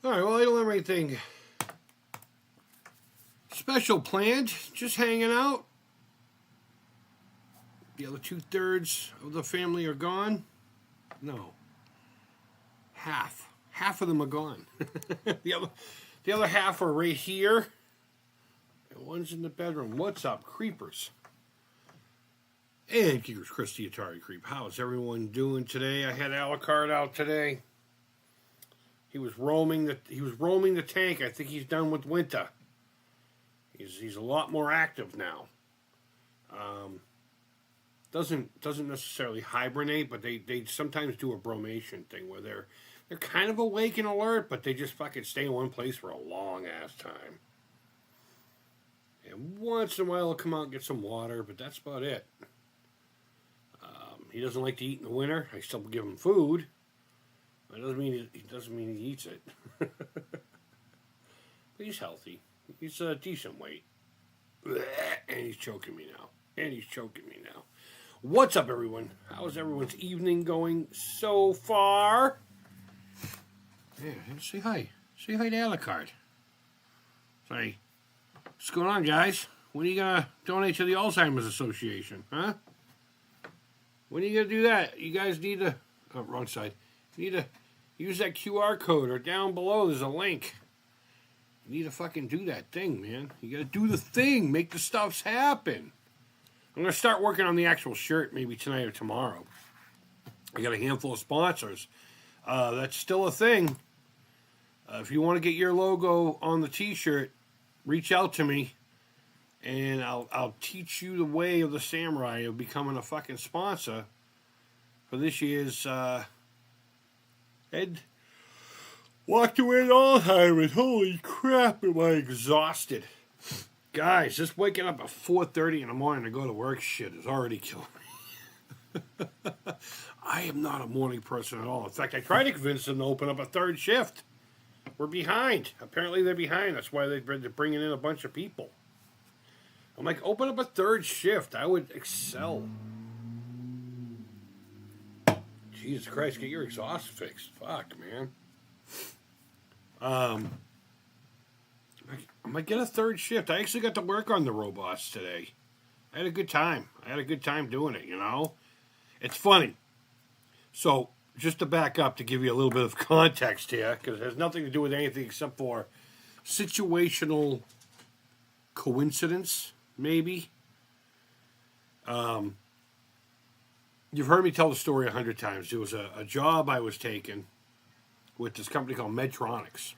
Alright, well, I don't have anything special planned. Just hanging out. The other 2/3 of the family are gone. No. Half. Half of them are gone. the other half are right here. And one's in the bedroom. What's up, creepers? And here's Chris the Atari Creep. How's everyone doing today? I had Alucard out today. He was roaming the tank. I think he's done with winter. He's a lot more active now. Doesn't necessarily hibernate, but they sometimes do a bromation thing where they're kind of awake and alert, but they just fucking stay in one place for a long ass time. And once in a while he'll come out and get some water, but that's about it. He doesn't like to eat in the winter. I still give him food. That doesn't mean he eats it. But he's healthy. He's a decent weight. And he's choking me now. What's up, everyone? How's everyone's evening going so far? Yeah, say hi. Say hi to Alucard. Say, what's going on, guys? When are you going to donate to the Alzheimer's Association, huh? When are you going to do that? You guys need to... Oh, wrong side. You need to use that QR code, or down below there's a link. You need to fucking do that thing, man. You got to do the thing. Make the stuffs happen. I'm going to start working on the actual shirt maybe tonight or tomorrow. I got a handful of sponsors. That's still a thing. If you want to get your logo on the t-shirt, reach out to me. And I'll teach you the way of the samurai of becoming a fucking sponsor for this year's Ed walked away with Alzheimer's. Holy crap, am I exhausted. Guys, just waking up at 4:30 in the morning to go to work shit is already killing me. I am not a morning person at all. In fact, I tried to convince them to open up a third shift. We're behind. Apparently they're behind. That's why they're bringing in a bunch of people. I'm like, open up a third shift. I would excel. Jesus Christ, get your exhaust fixed. Fuck, man. I might get a third shift. I actually got to work on the robots today. I had a good time. Doing it, you know? It's funny. So, just to back up to give you a little bit of context here, because it has nothing to do with anything except for situational coincidence, maybe. You've heard me tell the story 100 times. There was a job I was taking with this company called Medtronics.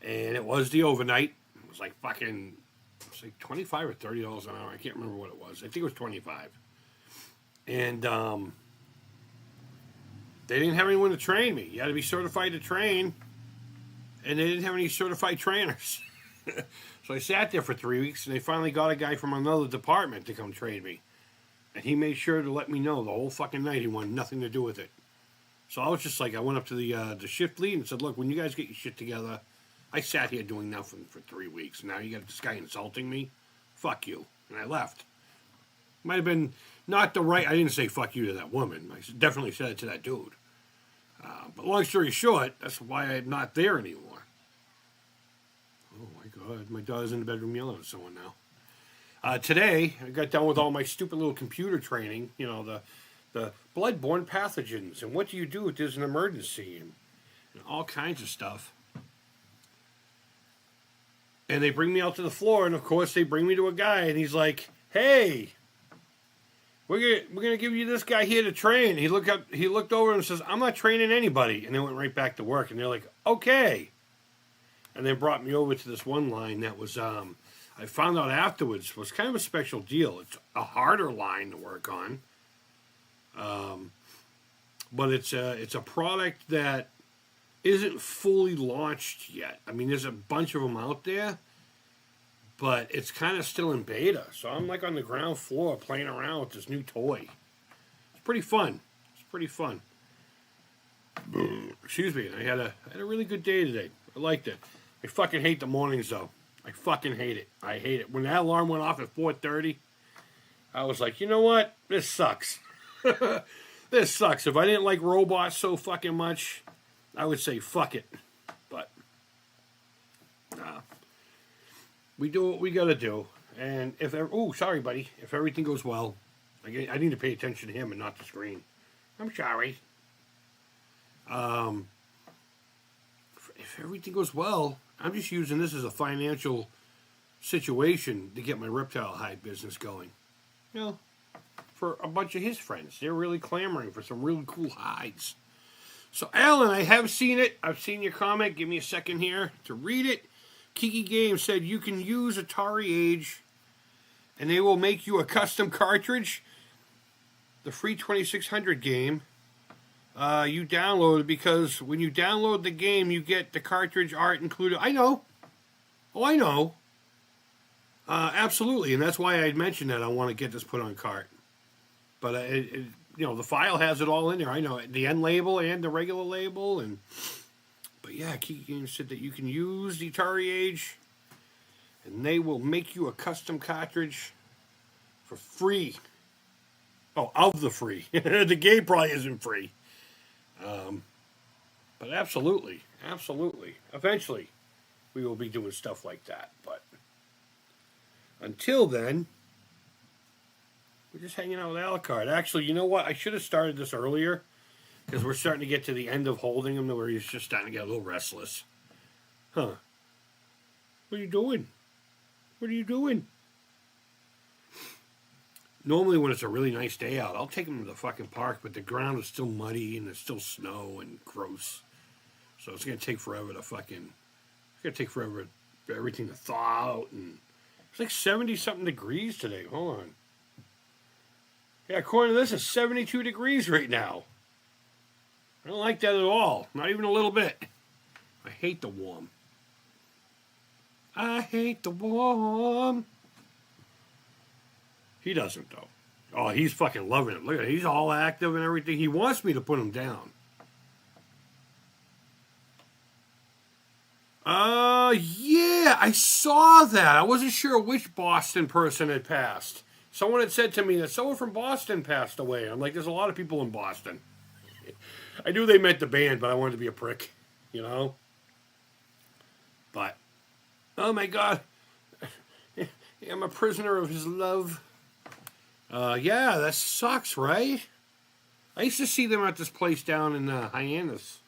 And it was the overnight. It was like fucking, it was like $25 or $30 an hour. I can't remember what it was. I think it was 25. And they didn't have anyone to train me. You had to be certified to train. And they didn't have any certified trainers. So I sat there for 3 weeks, and they finally got a guy from another department to come train me. And he made sure to let me know the whole fucking night he wanted nothing to do with it. So I was just like, I went up to the shift lead and said, look, when you guys get your shit together, I sat here doing nothing for 3 weeks. Now you got this guy insulting me? Fuck you. And I left. Might have been not the right... I didn't say fuck you to that woman. I definitely said it to that dude. But long story short, that's why I'm not there anymore. Oh, my God. My daughter's in the bedroom yelling at someone now. Today, I got done with all my stupid little computer training. You know, the bloodborne pathogens. And what do you do if there's an emergency? And all kinds of stuff. And they bring me out to the floor, and of course they bring me to a guy, and he's like, "Hey, we're gonna give you this guy here to train." He looked over and says, "I'm not training anybody," and they went right back to work. And they're like, "Okay," and they brought me over to this one line that was I found out afterwards was kind of a special deal. It's a harder line to work on, but it's a product that isn't fully launched yet. I mean, there's a bunch of them out there, but it's kind of still in beta. So I'm like on the ground floor playing around with this new toy. It's pretty fun. Excuse me. I had a really good day today. I liked it. I fucking hate the mornings though. I fucking hate it. I hate it. When that alarm went off at 4:30, I was like, you know what? This sucks. This sucks. If I didn't like robots so fucking much, I would say fuck it. But we do what we gotta do. And if sorry, buddy, if everything goes well, I need to pay attention to him and not the screen. I'm sorry. If everything goes well, I'm just using this as a financial situation to get my reptile hide business going. You know, for a bunch of his friends. They're really clamoring for some really cool hides. So, Alan, I have seen it. I've seen your comment. Give me a second here to read it. Kiki Games said you can use Atari Age and they will make you a custom cartridge. The free 2600 game you download because when you download the game, you get the cartridge art included. I know. Oh, I know. Absolutely, and that's why I mentioned that I want to get this put on cart. But the file has it all in there. I know the end label and the regular label, but yeah, Kiki Games said that you can use the Atari Age, and they will make you a custom cartridge for free. Oh, of the free. The game probably isn't free. But absolutely. Eventually, we will be doing stuff like that. But until then, we're just hanging out with Alucard. Actually, you know what? I should have started this earlier because we're starting to get to the end of holding him where he's just starting to get a little restless. Huh. What are you doing? Normally when it's a really nice day out, I'll take him to the fucking park, but the ground is still muddy and there's still snow and gross. So it's going to take forever for everything to thaw out. And it's like 70-something degrees today. Hold on. Yeah, according to this, it's 72 degrees right now. I don't like that at all. Not even a little bit. I hate the warm. He doesn't, though. Oh, he's fucking loving it. Look at it. He's all active and everything. He wants me to put him down. Yeah, I saw that. I wasn't sure which Boston person had passed. Someone had said to me that someone from Boston passed away. I'm like, there's a lot of people in Boston. I knew they meant the band, but I wanted to be a prick, you know? But, oh my God. I'm a prisoner of his love. Yeah, that sucks, right? I used to see them at this place down in Hyannis,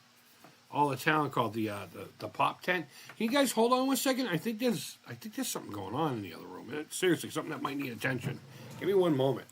all the town called the Pop Tent. Can you guys hold on 1 second? I think there's something going on in the other room. Seriously, something that might need attention. Give me 1 moment.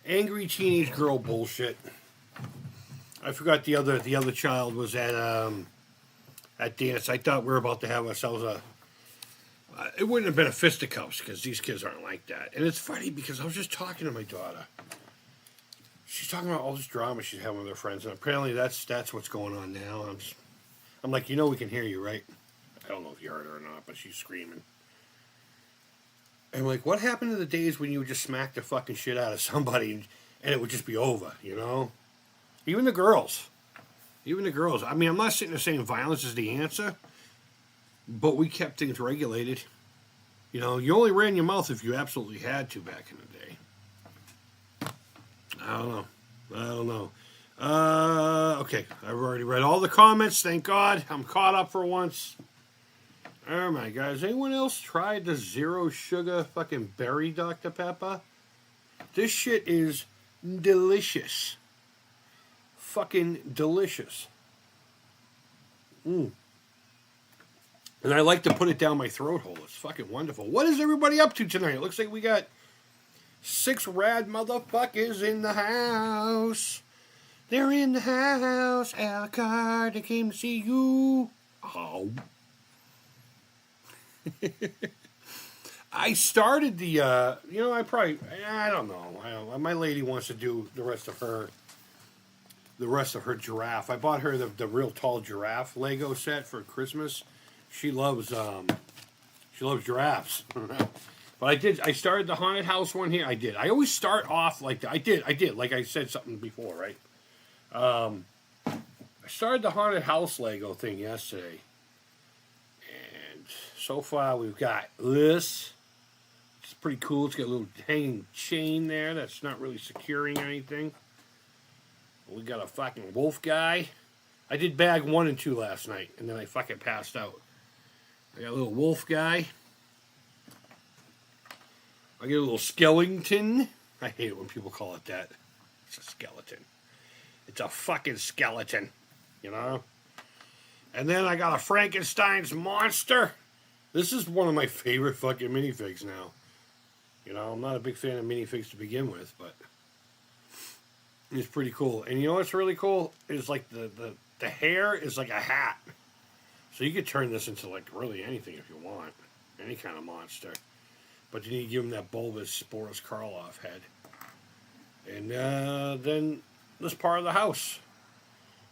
Angry teenage girl bullshit. I forgot the other child was at dance. I thought we were about to have ourselves it wouldn't have been a fisticuffs because these kids aren't like that. And it's funny because I was just talking to my daughter. She's talking about all this drama she's having with her friends, and apparently that's what's going on now. I'm like, we can hear you, right? I don't know if you heard her or not, but she's screaming. And I'm like, what happened to the days when you would just smack the fucking shit out of somebody and it would just be over, Even the girls. I mean, I'm not sitting there saying violence is the answer, but we kept things regulated. You only ran your mouth if you absolutely had to back in the day. I don't know. Okay, I've already read all the comments, thank God. I'm caught up for once. Oh my God, has anyone else tried the zero sugar fucking berry Dr. Pepper? This shit is delicious. Fucking delicious. And I like to put it down my throat hole. It's fucking wonderful. What is everybody up to tonight? It looks like we got 6 rad motherfuckers in the house. They're in the house. Alucard, they came to see you. Oh. I started the, I don't know. My lady wants to do the rest of her giraffe. I bought her the real tall giraffe Lego set for Christmas. She loves giraffes. But I started the haunted house one here. I did. I always start off like that. I did. Like I said something before, right? I started the haunted house Lego thing yesterday. And so far we've got this. It's pretty cool. It's got a little hanging chain there that's not really securing anything. We got a fucking wolf guy. I did bag 1 and 2 last night, and then I fucking passed out. I got a little wolf guy. I get a little skeleton. I hate it when people call it that. It's a skeleton. It's a fucking skeleton, you know? And then I got a Frankenstein's monster. This is one of my favorite fucking minifigs now. You know, I'm not a big fan of minifigs to begin with, but it's pretty cool. And you know what's really cool? Is like the hair is like a hat. So you could turn this into like really anything if you want. Any kind of monster. But you need to give him that bulbous Boris Karloff head. And then this part of the house.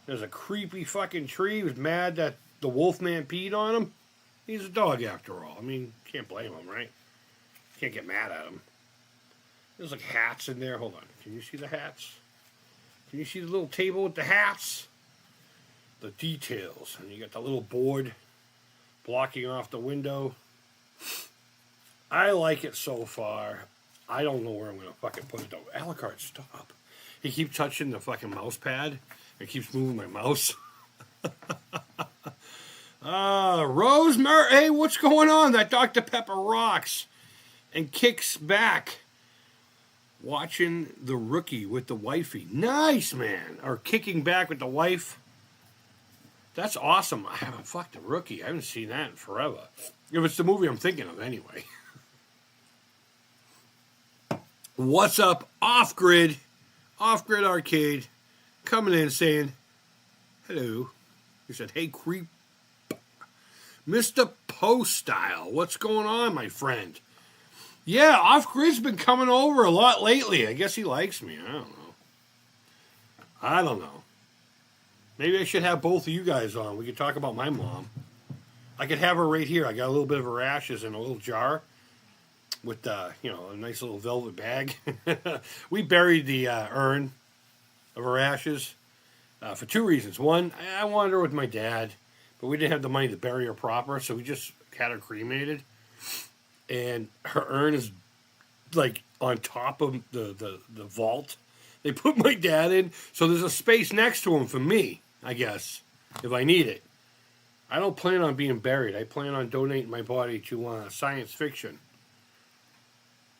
There's a creepy fucking tree. He was mad that the wolfman peed on him. He's a dog after all. I mean, can't blame him, right? Can't get mad at him. There's like hats in there. Hold on. Can you see the hats? Can you see the little table with the hats? The details. And you got the little board blocking off the window. I like it so far. I don't know where I'm going to fucking put it though. Alucard, stop. He keeps touching the fucking mouse pad. It keeps moving my mouse. Rosemary, hey, what's going on? That Dr. Pepper rocks and kicks back. Watching The Rookie with the wifey. Nice, man. Or kicking back with the wife. That's awesome. I haven't fucked The Rookie. I haven't seen that in forever. If it's the movie I'm thinking of anyway. What's up? Off Grid Arcade. Coming in saying, hello. He said, hey, creep. Mr. Post Style. What's going on, my friend? Yeah, Off Grid's been coming over a lot lately. I guess he likes me. I don't know. Maybe I should have both of you guys on. We could talk about my mom. I could have her right here. I got a little bit of her ashes in a little jar with, a nice little velvet bag. We buried the urn of her ashes for 2 reasons. One, I wanted her with my dad, but we didn't have the money to bury her proper, so we just had her cremated. And her urn is like on top of the vault. They put my dad in, so there's a space next to him for me, I guess, if I need it. I don't plan on being buried. I plan on donating my body to science fiction.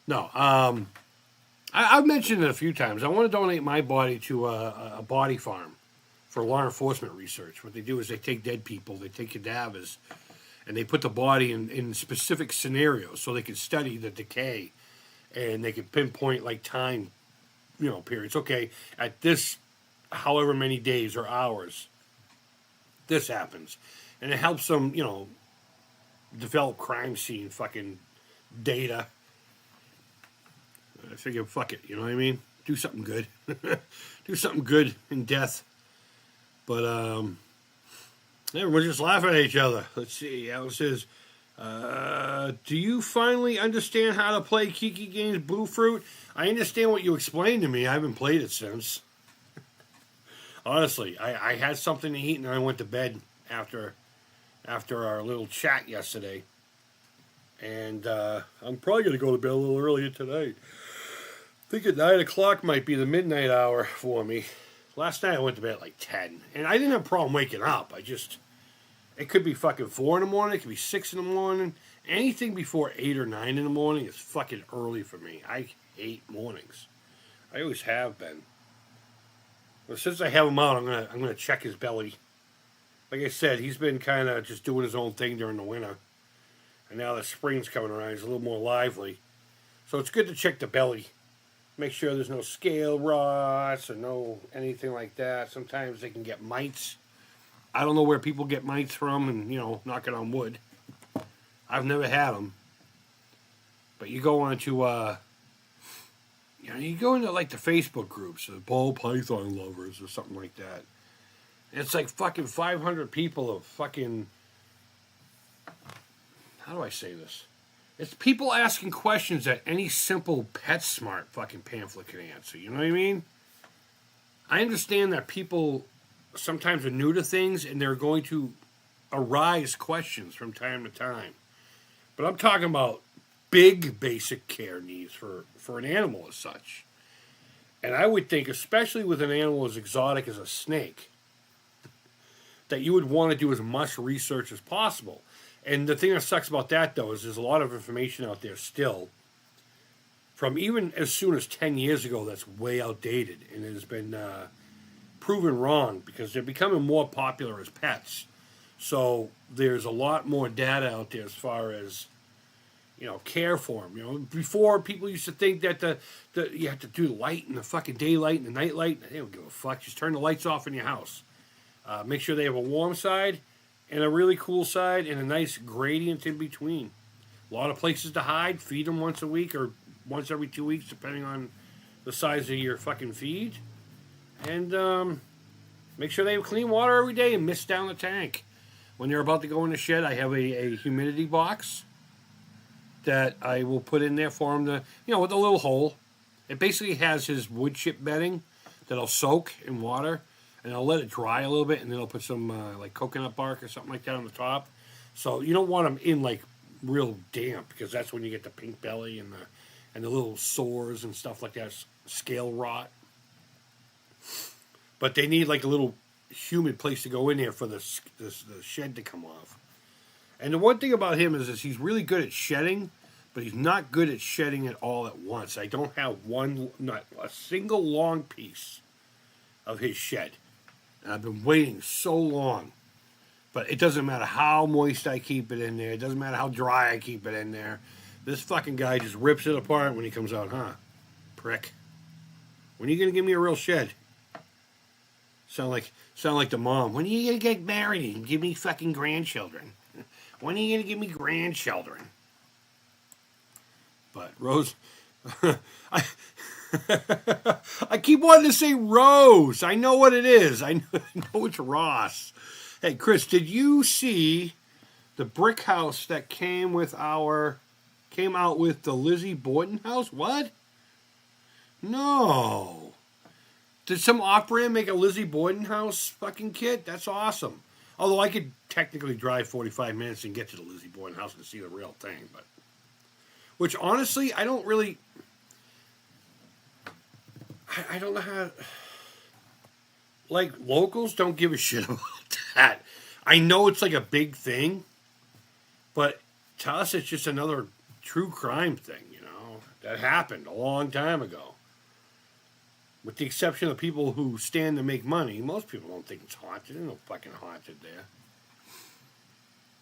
No, I've mentioned it a few times. I want to donate my body to a body farm for law enforcement research. What they do is they take dead people, they take cadavers, and they put the body in specific scenarios so they can study the decay and they can pinpoint like time, periods. Okay, at this, however many days or hours, this happens. And it helps them, develop crime scene fucking data. I figure, fuck it, you know what I mean? Do something good. Do something good in death. But, everyone's just laughing at each other. Let's see. Alice says, do you finally understand how to play Kiki Games Blue Fruit? I understand what you explained to me. I haven't played it since. Honestly, I had something to eat and I went to bed after our little chat yesterday. And I'm probably going to go to bed a little earlier tonight. I think at 9 o'clock might be the midnight hour for me. Last night I went to bed at like 10. And I didn't have a problem waking up. It could be fucking 4 in the morning. It could be 6 in the morning. Anything before 8 or 9 in the morning is fucking early for me. I hate mornings. I always have been. But since I have him out, I'm gonna check his belly. Like I said, he's been kind of just doing his own thing during the winter. And now the spring's coming around. He's a little more lively. So it's good to check the belly. Make sure there's no scale rots or no anything like that. Sometimes they can get mites. I don't know where people get mites from and, knocking on wood. I've never had them. But you go on to, you go into like the Facebook groups, the ball python lovers or something like that. And it's like fucking 500 people of fucking, how do I say this? It's people asking questions that any simple PetSmart fucking pamphlet can answer. You know what I mean? I understand that people sometimes are new to things and they're going to arise questions from time to time. But I'm talking about big basic care needs for an animal as such. And I would think, especially with an animal as exotic as a snake, that you would want to do as much research as possible. And the thing that sucks about that, though, is there's a lot of information out there still from even as soon as 10 years ago that's way outdated and has been proven wrong because they're becoming more popular as pets. So there's a lot more data out there as far as, care for them. Before people used to think that you have to do the light and the fucking daylight and the night light. They don't give a fuck. Just turn the lights off in your house. Make sure they have a warm side and a really cool side and a nice gradient in between. A lot of places to hide. Feed them once a week or once every 2 weeks, depending on the size of your fucking feed. And make sure they have clean water every day and mist down the tank. When they're about to go in the shed, I have a humidity box that I will put in there for him to, with a little hole. It basically has his wood chip bedding that I'll soak in water, and I'll let it dry a little bit, and then I'll put some like coconut bark or something like that on the top. So you don't want them in like real damp because that's when you get the pink belly and the little sores and stuff like that, scale rot. But they need like a little humid place to go in there for the shed to come off. And the one thing about him is he's really good at shedding, but he's not good at shedding it all at once. I don't have not a single long piece of his shed. And I've been waiting so long. But it doesn't matter how moist I keep it in there. It doesn't matter how dry I keep it in there. This fucking guy just rips it apart when he comes out, huh? Prick. When are you going to give me a real shed? Sound like the mom. When are you going to get married and give me fucking grandchildren? When are you going to give me grandchildren? But Rose, I keep wanting to say Rose. I know what it is. I know it's Ross. Hey, Chris, did you see the brick house that came out with the Lizzie Borden house? What? No. Did some off-brand make a Lizzie Borden house fucking kit? That's awesome. Although I could technically drive 45 minutes and get to the Lizzie Borden house and see the real thing. But which, honestly, I don't really... I don't know how... Like, locals don't give a shit about that. I know it's like a big thing. But to us, it's just another true crime thing, that happened a long time ago. With the exception of people who stand to make money, most people don't think it's haunted. There's no fucking haunted there.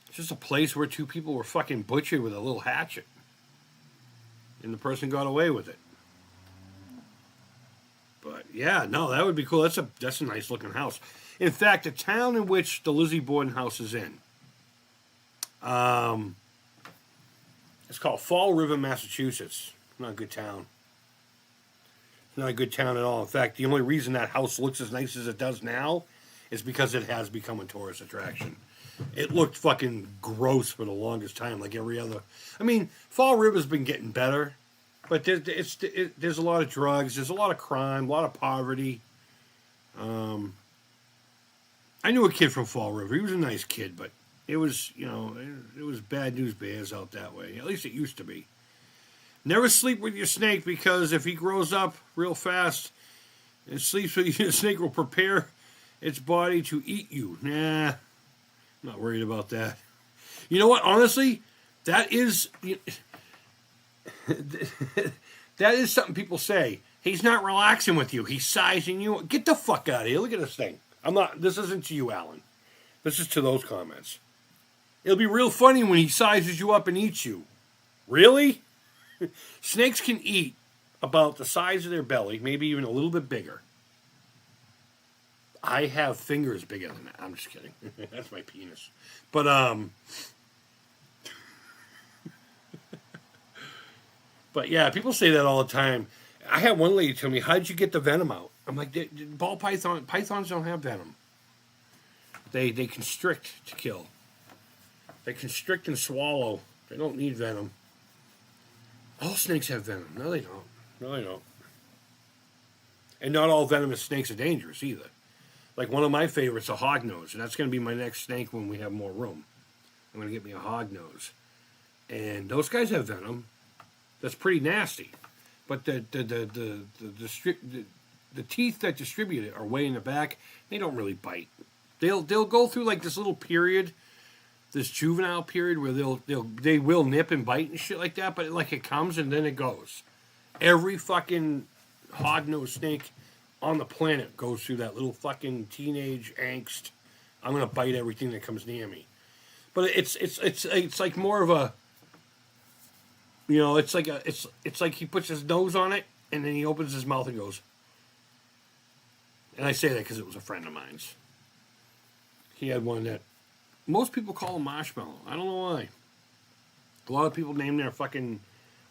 It's just a place where two people were fucking butchered with a little hatchet. And the person got away with it. But yeah, no, that would be cool. That's a nice looking house. In fact, the town in which the Lizzie Borden house is in, it's called Fall River, Massachusetts. Not a good town. It's not a good town at all. In fact, the only reason that house looks as nice as it does now is because it has become a tourist attraction. It looked fucking gross for the longest time, like every other. I mean, Fall River's been getting better, but there's a lot of drugs, there's a lot of crime, a lot of poverty. I knew a kid from Fall River. He was a nice kid, but it was, it was bad news bears out that way. At least it used to be. Never sleep with your snake because if he grows up real fast and sleeps with you, the snake will prepare its body to eat you. Nah, I'm not worried about that. You know what? Honestly, that is something people say. He's not relaxing with you. He's sizing you. Get the fuck out of here. Look at this thing. This isn't to you, Alan. This is to those comments. It'll be real funny when he sizes you up and eats you. Really? Snakes can eat about the size of their belly, maybe even a little bit bigger. I have fingers bigger than that. I'm just kidding. That's my penis. But, But yeah, people say that all the time. I had one lady tell me, "How'd you get the venom out?" I'm like, "Ball pythons don't have venom. They constrict to kill. They constrict and swallow. They don't need venom. All snakes have venom. No, they don't. No, they don't. And not all venomous snakes are dangerous either. Like one of my favorites, a hognose, and that's going to be my next snake when we have more room. I'm going to get me a hognose, and those guys have venom. That's pretty nasty, but the teeth that distribute it are way in the back. They don't really bite. They'll go through like this little period, this juvenile period where they will nip and bite and shit like that. But like it comes and then it goes. Every fucking hognose snake on the planet goes through that little fucking teenage angst. I'm gonna bite everything that comes near me. But it's like more of a, you know, it's like he puts his nose on it and then he opens his mouth and goes. And I say that because it was a friend of mine's. He had one that most people call him Marshmallow. I don't know why. A lot of people name their fucking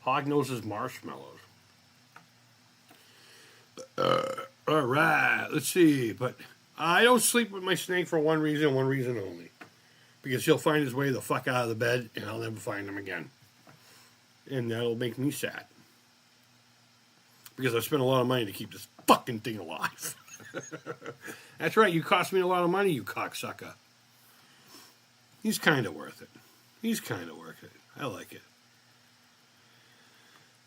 hognoses marshmallows. All right, let's see. But I don't sleep with my snake for one reason only. Because he'll find his way the fuck out of the bed and I'll never find him again. And that'll make me sad. Because I spent a lot of money to keep this fucking thing alive. That's right, you cost me a lot of money, you cocksucker. He's kind of worth it. I like it.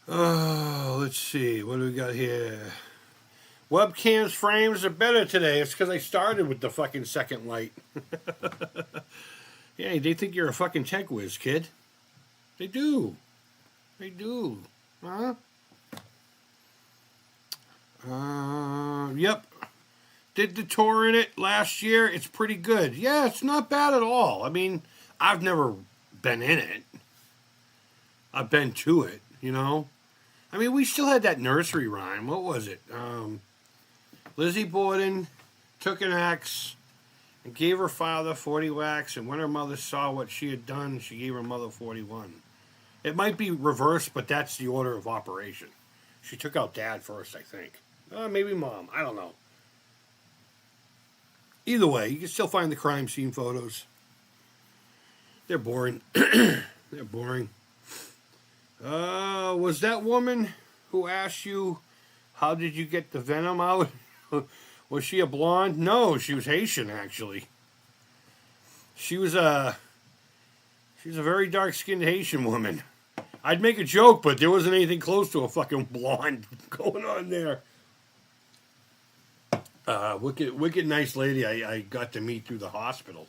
Oh, let's see. What do we got here? Webcam's frames are better today. It's because I started with the fucking second light. Yeah, they think you're a fucking tech whiz, kid. They do. Huh? Yep. Did the tour in it last year. It's pretty good. Yeah, it's not bad at all. I mean, I've never been in it. I've been to it, you know. I mean, we still had that nursery rhyme. What was it? Lizzie Borden took an axe and gave her father 40 whacks, and when her mother saw what she had done, she gave her mother 41. It might be reversed, but that's the order of operation. She took out dad first, I think. Maybe mom. I don't know. Either way, you can still find the crime scene photos. They're boring. They're boring. Was that woman who asked you, how did you get the venom out? Was she a blonde? No, she was Haitian, actually. She was a very dark-skinned Haitian woman. I'd make a joke, but there wasn't anything close to a fucking blonde going on there. Wicked nice lady I got to meet through the hospital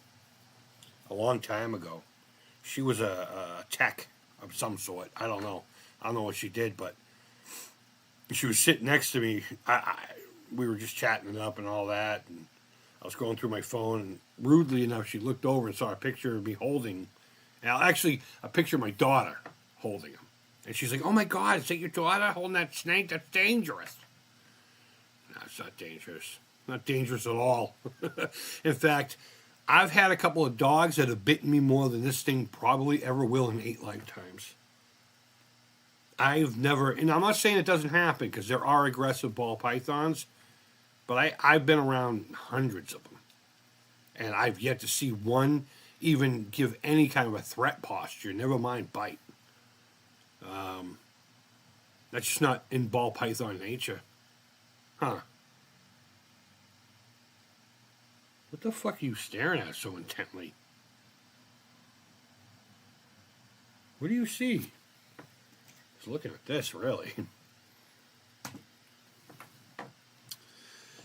a long time ago. She was a tech of some sort. I don't know what she did, but she was sitting next to me. We were just chatting it up and all that, and I was going through my phone, and rudely enough, she looked over and saw a picture of me holding, actually a picture of my daughter holding him. And she's like, "Oh my God, is that your daughter holding that snake? That's dangerous." No, it's not dangerous. Not dangerous at all. In fact, I've had a couple of dogs that have bitten me more than this thing probably ever will in 8 lifetimes. I've never, and I'm not saying it doesn't happen, because there are aggressive ball pythons, but I've been around hundreds of them. And I've yet to see one even give any kind of a threat posture, never mind bite. That's just not in ball python nature. Huh. What the fuck are you staring at so intently? What do you see? Just looking at this, really.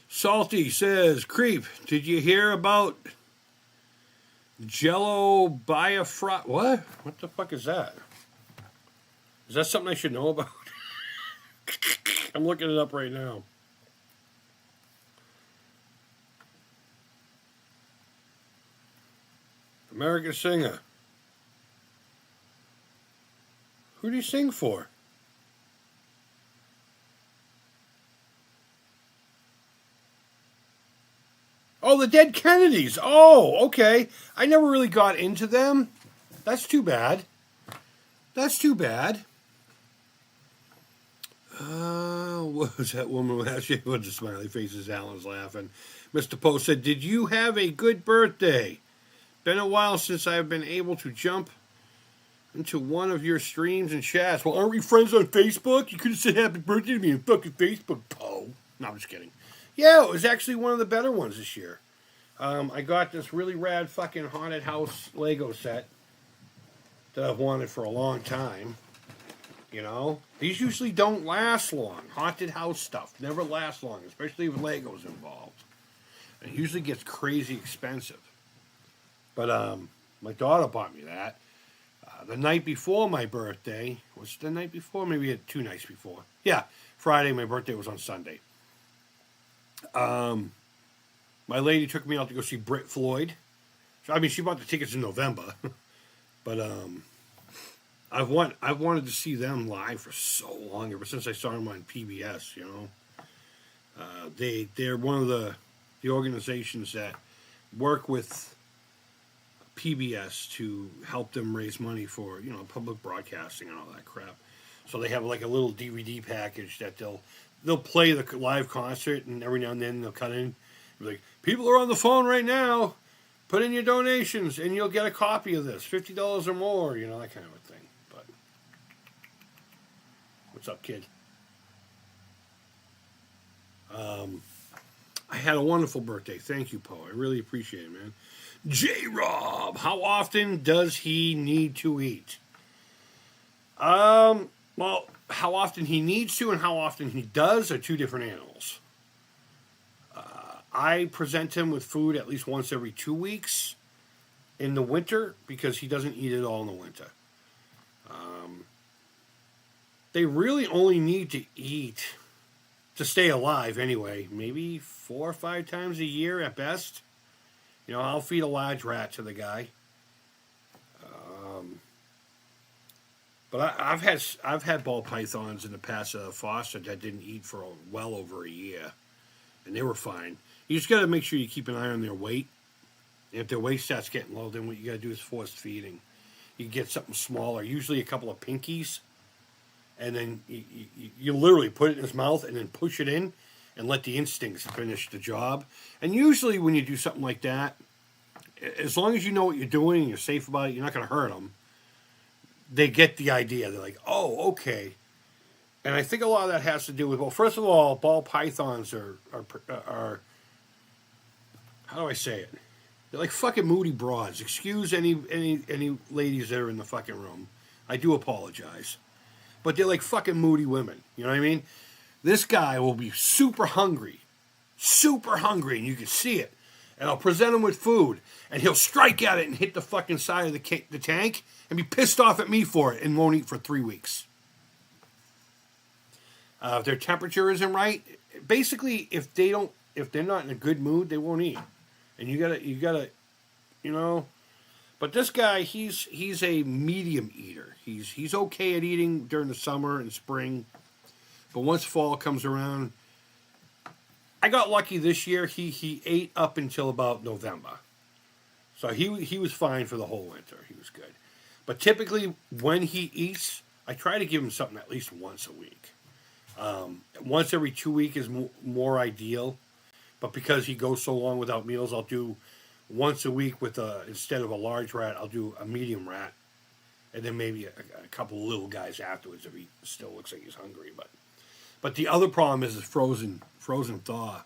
Salty says, Creep, did you hear about Jello Biafra? What? What the fuck is that? Is that something I should know about? I'm looking it up right now. American singer. Who do you sing for? Oh, the Dead Kennedys. Oh, okay. I never really got into them. That's too bad. That's too bad. What was that woman last year with the smiley faces? Alan's laughing. Mr. Poe said, "Did you have a good birthday? Been a while since I've been able to jump into one of your streams and chats. Well, aren't we friends on Facebook? You could have said happy birthday to me on fucking Facebook, Poe." No, I'm just kidding. Yeah, it was actually one of the better ones this year. I got this really rad fucking haunted house Lego set that I've wanted for a long time. You know, these usually don't last long. Haunted house stuff never lasts long, especially if Lego's involved. It usually gets crazy expensive. But my daughter bought me that. The night before my birthday, was the night before? Maybe 2 nights before. Yeah, Friday, my birthday was on Sunday. My lady took me out to go see Britt Floyd. So, I mean, she bought the tickets in November. But I've wanted to see them live for so long, ever since I saw them on PBS, you know. They're one of the organizations that work with PBS to help them raise money for, you know, public broadcasting and all that crap. So they have like a little DVD package that they'll play the live concert, and every now and then they'll cut in, like, people are on the phone right now, put in your donations and you'll get a copy of this, $50 or more, you know, that kind of a thing. But what's up, kid? I had a wonderful birthday. Thank you, Poe. I really appreciate it, man. J-Rob, how often does he need to eat? Well, how often he needs to and how often he does are two different animals. I present him with food at least once every 2 weeks in the winter because he doesn't eat it all in the winter. They really only need to eat to stay alive anyway, maybe 4 or 5 times a year at best. You know, I'll feed a large rat to the guy. But I've had ball pythons in the past fostered that didn't eat for well over a year, and they were fine. You just got to make sure you keep an eye on their weight. And if their weight starts getting low, then what you got to do is forced feeding. You get something smaller, usually a couple of pinkies, and then you literally put it in his mouth and then push it in and let the instincts finish the job. And usually when you do something like that, as long as you know what you're doing and you're safe about it, you're not going to hurt them. They get the idea. They're like, oh, okay. And I think a lot of that has to do with, well, first of all, ball pythons are how do I say it? They're like fucking moody broads. Excuse any ladies that are in the fucking room. I do apologize. But they're like fucking moody women. You know what I mean? This guy will be super hungry, and you can see it. And I'll present him with food, and he'll strike at it and hit the fucking side of the tank and be pissed off at me for it and won't eat for 3 weeks. If their temperature isn't right, basically, if they're not in a good mood, they won't eat. And you gotta, you know. But this guy, he's a medium eater. He's okay at eating during the summer and spring, but once fall comes around, I got lucky this year. He ate up until about November, so he was fine for the whole winter. He was good. But typically, when he eats, I try to give him something at least once a week. Once every 2 weeks is more ideal. But because he goes so long without meals, I'll do once a week with instead of a large rat, I'll do a medium rat, and then maybe a couple of little guys afterwards if he still looks like he's hungry. But the other problem is frozen thaw,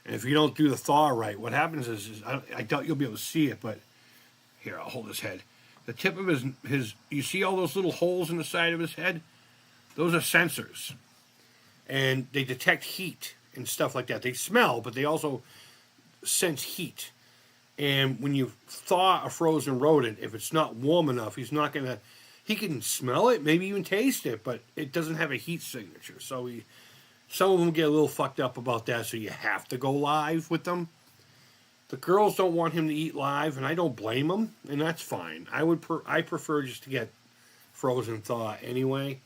and if you don't do the thaw right, what happens is I doubt you'll be able to see it, but here, I'll hold his head. The tip of his you see all those little holes in the side of his head? Those are sensors, and they detect heat and stuff like that. They smell, but they also sense heat. And when you thaw a frozen rodent, if it's not warm enough, he can smell it, maybe even taste it, but it doesn't have a heat signature. So some of them get a little fucked up about that, so you have to go live with them. The girls don't want him to eat live, and I don't blame them, and that's fine. I prefer just to get frozen thaw anyway,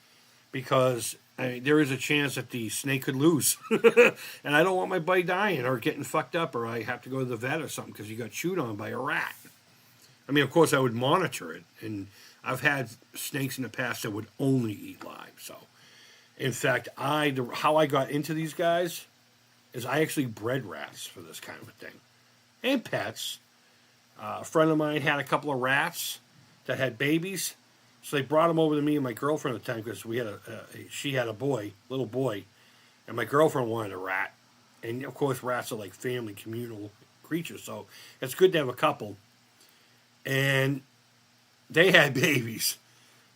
because there is a chance that the snake could lose. And I don't want my buddy dying or getting fucked up, or I have to go to the vet or something because he got chewed on by a rat. I mean, of course, I would monitor it. And I've had snakes in the past that would only eat live. So In fact, how I got into these guys is I actually bred rats for this kind of a thing. And pets. A friend of mine had a couple of rats that had babies. So they brought them over to me and my girlfriend at the time because she had a little boy, and my girlfriend wanted a rat. And of course, rats are like family, communal creatures, so it's good to have a couple. And they had babies.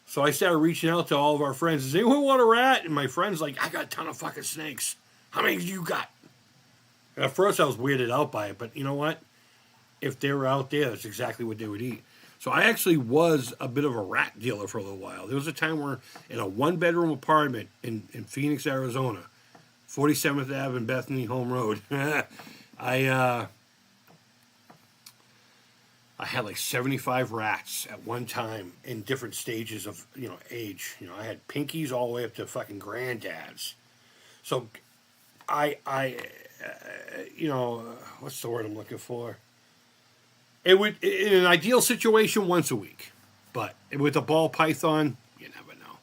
So I started reaching out to all of our friends. Does anyone want a rat? And my friend's like, I got a ton of fucking snakes. How many do you got? And at first I was weirded out by it, but you know what? If they were out there, that's exactly what they would eat. So I actually was a bit of a rat dealer for a little while. There was a time where in a one-bedroom apartment in Phoenix, Arizona, 47th Ave and Bethany Home Road, I had like 75 rats at one time in different stages of, age. I had pinkies all the way up to fucking granddads. So what's the word I'm looking for? It would, in an ideal situation, once a week. But with a ball python, you never know.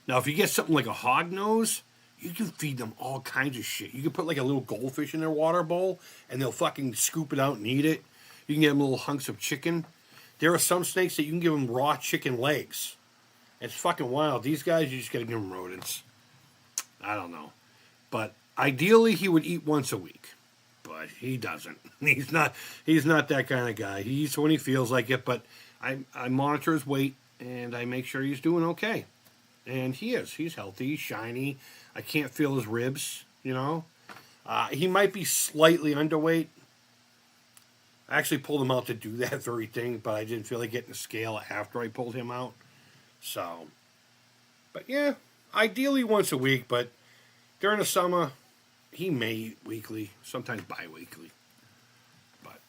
Now, if you get something like a hognose, you can feed them all kinds of shit. You can put like a little goldfish in their water bowl, and they'll fucking scoop it out and eat it. You can get them little hunks of chicken. There are some snakes that you can give them raw chicken legs. It's fucking wild. These guys, you just gotta give them rodents. I don't know. But ideally, he would eat once a week. But he doesn't. He's not that kind of guy. He eats when he feels like it, but I monitor his weight, and I make sure he's doing okay. And he is. He's healthy. He's shiny. I can't feel his ribs, He might be slightly underweight. I actually pulled him out to do that very thing, but I didn't feel like getting a scale after I pulled him out. So, but yeah, ideally once a week, but during the summer, he may eat weekly, sometimes bi-weekly. But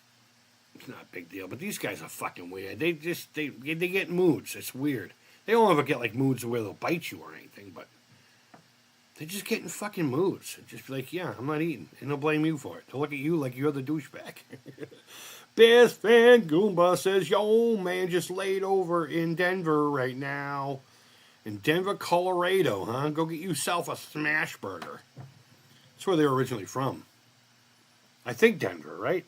it's not a big deal. But these guys are fucking weird. They get moods. It's weird. They don't ever get like moods where they'll bite you or anything, but they just get in fucking moods. Just be like, yeah, I'm not eating. And they'll blame you for it. They'll look at you like you're the douchebag. Best fan Goomba says, yo, man, just laid over in Denver right now. In Denver, Colorado, huh? Go get yourself a smash burger. That's where they were originally from. I think Denver, right?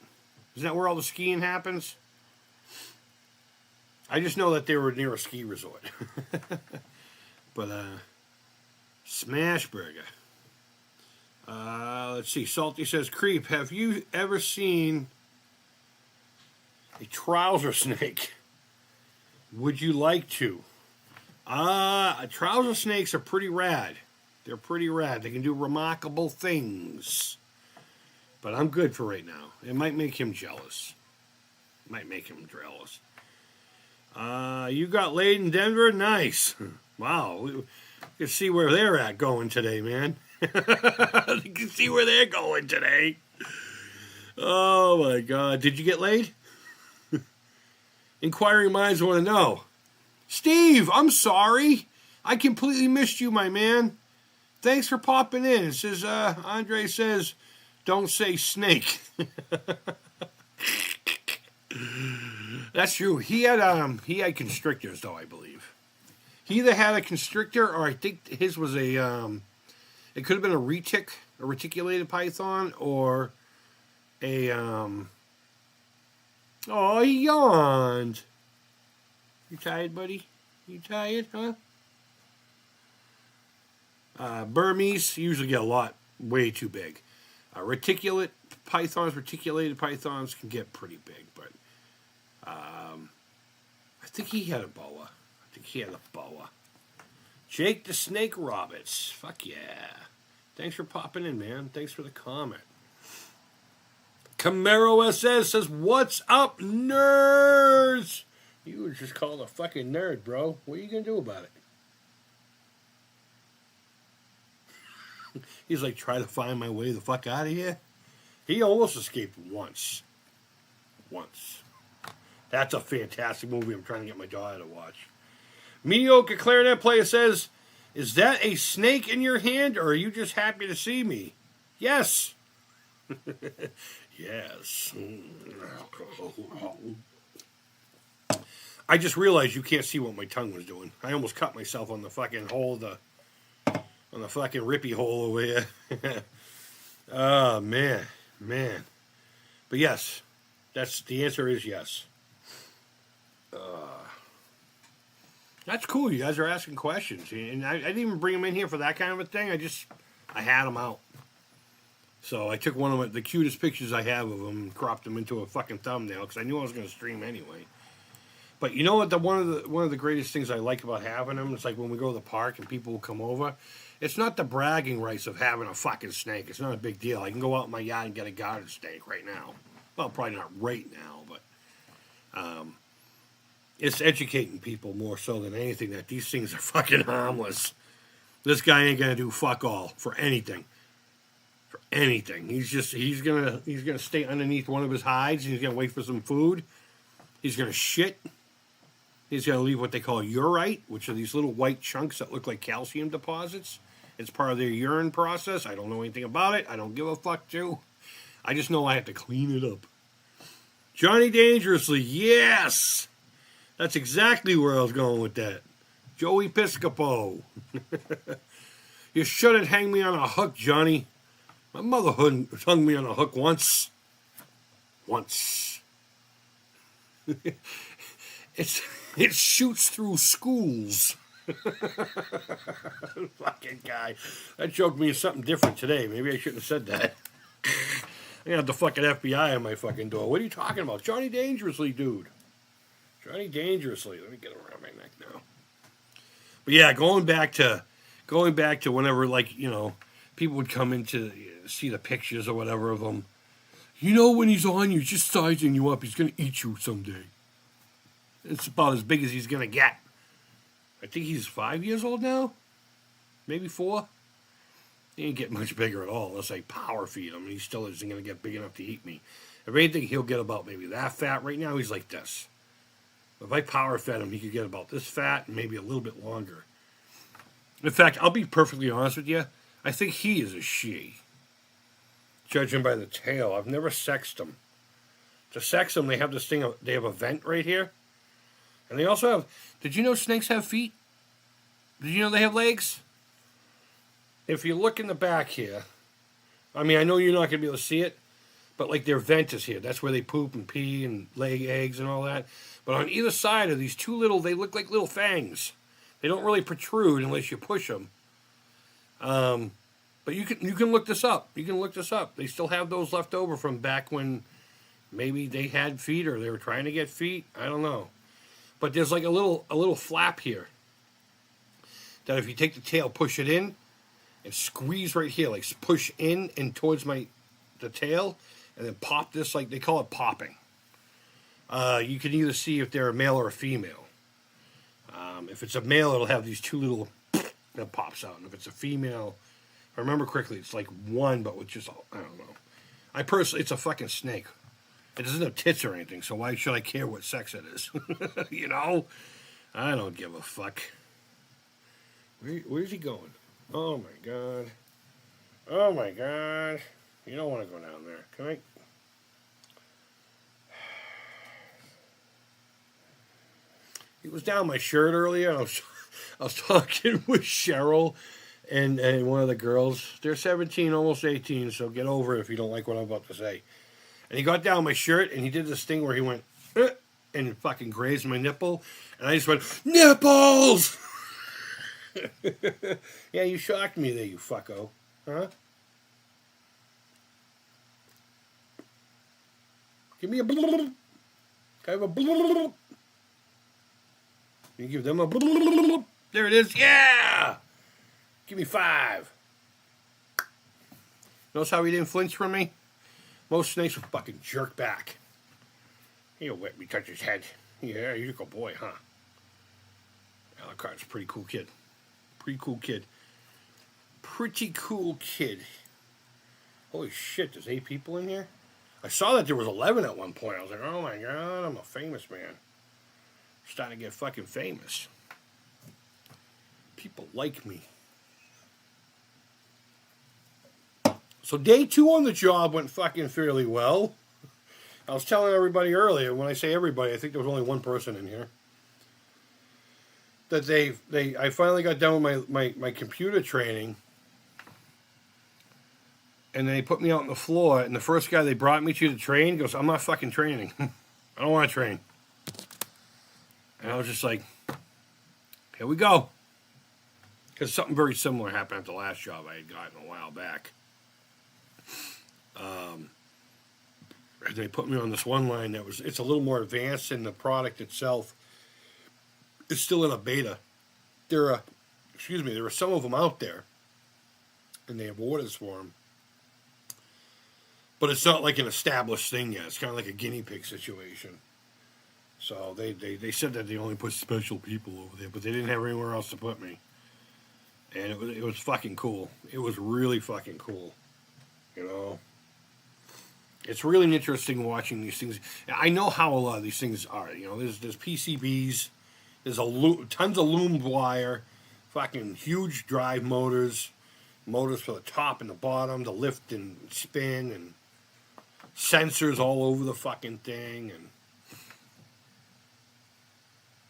Isn't that where all the skiing happens? I just know that they were near a ski resort. But, smash burger. Let's see. Salty says, Creep, have you ever seen a trouser snake? Would you like to? Trouser snakes are pretty rad. They're pretty rad. They can do remarkable things. But I'm good for right now. It might make him jealous. You got laid in Denver? Nice. Wow. You can see where they're at going today, man. You can see where they're going today. Oh, my God. Did you get laid? Inquiring minds want to know. Steve, I'm sorry. I completely missed you, my man. Thanks for popping in. It says, Andre says, don't say snake. That's true. He had constrictors, though, I believe. He either had a constrictor, or I think his was it could have been a reticulated python, or a, oh, he yawned. You tired, buddy? You tired, huh? Burmese usually get a lot, way too big. Reticulated pythons can get pretty big, but I think he had a boa. Jake the Snake Roberts. Fuck yeah. Thanks for popping in, man. Thanks for the comment. Camaro SS says, what's up, nerds? You were just called a fucking nerd, bro. What are you going to do about it? He's like, try to find my way the fuck out of here. He almost escaped once. That's a fantastic movie I'm trying to get my daughter to watch. Mediocre clarinet player says, is that a snake in your hand, or are you just happy to see me? Yes. Yes. I just realized you can't see what my tongue was doing. I almost cut myself on the fucking hole of on the fucking rippy hole over here. Oh, man. But yes, the answer is yes. That's cool. You guys are asking questions. And I didn't even bring them in here for that kind of a thing. I had them out. So I took one of the cutest pictures I have of them and cropped them into a fucking thumbnail because I knew I was going to stream anyway. But you know what? One of the greatest things I like about having them, it's like when we go to the park and people will come over. It's not the bragging rights of having a fucking snake. It's not a big deal. I can go out in my yard and get a garden snake right now. Well, probably not right now, but it's educating people more so than anything that these things are fucking harmless. This guy ain't gonna do fuck all for anything. For anything. He's gonna stay underneath one of his hides and he's gonna wait for some food. He's gonna shit. He's gonna leave what they call urite, which are these little white chunks that look like calcium deposits. It's part of their urine process. I don't know anything about it. I don't give a fuck to. I just know I have to clean it up. Johnny Dangerously, yes! That's exactly where I was going with that. Joey Piscopo. You shouldn't hang me on a hook, Johnny. My mother hung me on a hook once. It shoots through schools. Fucking guy. That joke means something different today. Maybe I shouldn't have said that. I got the fucking FBI on my fucking door. What are you talking about? Johnny Dangerously, dude. Johnny Dangerously. Let me get around my neck now. But yeah, going back to whenever, like, you know, people would come in to see the pictures or whatever of him. You know, when he's on you, just sizing you up. He's going to eat you someday. It's about as big as he's going to get. I think he's 5 years old now. Maybe 4. He ain't getting much bigger at all unless I power feed him. He still isn't going to get big enough to eat me. If anything, he'll get about maybe that fat. Right now, he's like this. If I power fed him, he could get about this fat and maybe a little bit longer. In fact, I'll be perfectly honest with you. I think he is a she. Judging by the tail. I've never sexed them. To sex them, they have this thing, they have a vent right here. And they also have, did you know snakes have feet? Did you know they have legs? If you look in the back here, I mean, I know you're not going to be able to see it, but like their vent is here. That's where they poop and pee and lay eggs and all that. But on either side of these two little, they look like little fangs. They don't really protrude unless you push them. But you can look this up. You can look this up. They still have those left over from back when maybe they had feet or they were trying to get feet. I don't know. But there's like a little flap here that if you take the tail, push it in, and squeeze right here, like push in and towards the tail, and then pop this, like they call it popping. You can either see if they're a male or a female. If it's a male, it'll have these two little that pops out, and if it's a female, if I remember correctly, it's like one, but with just, I don't know. It's a fucking snake. It doesn't have tits or anything, so why should I care what sex it is? You know? I don't give a fuck. Where's he going? Oh, my God. Oh, my God. You don't want to go down there. Can I? He was down my shirt earlier. I was talking with Cheryl and one of the girls. They're 17, almost 18, so get over it if you don't like what I'm about to say. And he got down my shirt, and he did this thing where he went, and fucking grazed my nipple. And I just went, nipples! Yeah, you shocked me there, you fucko. Huh? Give me a blub. Can I have a blub? You give them a blub. There it is. Yeah! Give me 5. Notice how he didn't flinch from me? Most snakes will fucking jerk back. He'll let me touch his head. Yeah, you're a good boy, huh? Alucard's a pretty cool kid. Pretty cool kid. Holy shit, there's 8 people in here? I saw that there was 11 at one point. I was like, oh my God, I'm a famous man. I'm starting to get fucking famous. People like me. So day 2 on the job went fucking fairly well. I was telling everybody earlier, when I say everybody, I think there was only one person in here, that I finally got done with my computer training, And they put me out on the floor, and the first guy they brought me to train goes, I'm not fucking training. I don't want to train. And I was just like, here we go. Because something very similar happened at the last job I had gotten a while back. They put me on this one line that it's a little more advanced, and the product itself is still in a beta. There are some of them out there, and they have orders for them. But it's not like an established thing yet. It's kind of like a guinea pig situation. So they said that they only put special people over there, but they didn't have anywhere else to put me. And it was fucking cool. It was really fucking cool. You know? It's really interesting watching these things. I know how a lot of these things are. You know, there's PCBs, there's tons of loomed wire, fucking huge drive motors for the top and the bottom, to lift and spin, and sensors all over the fucking thing.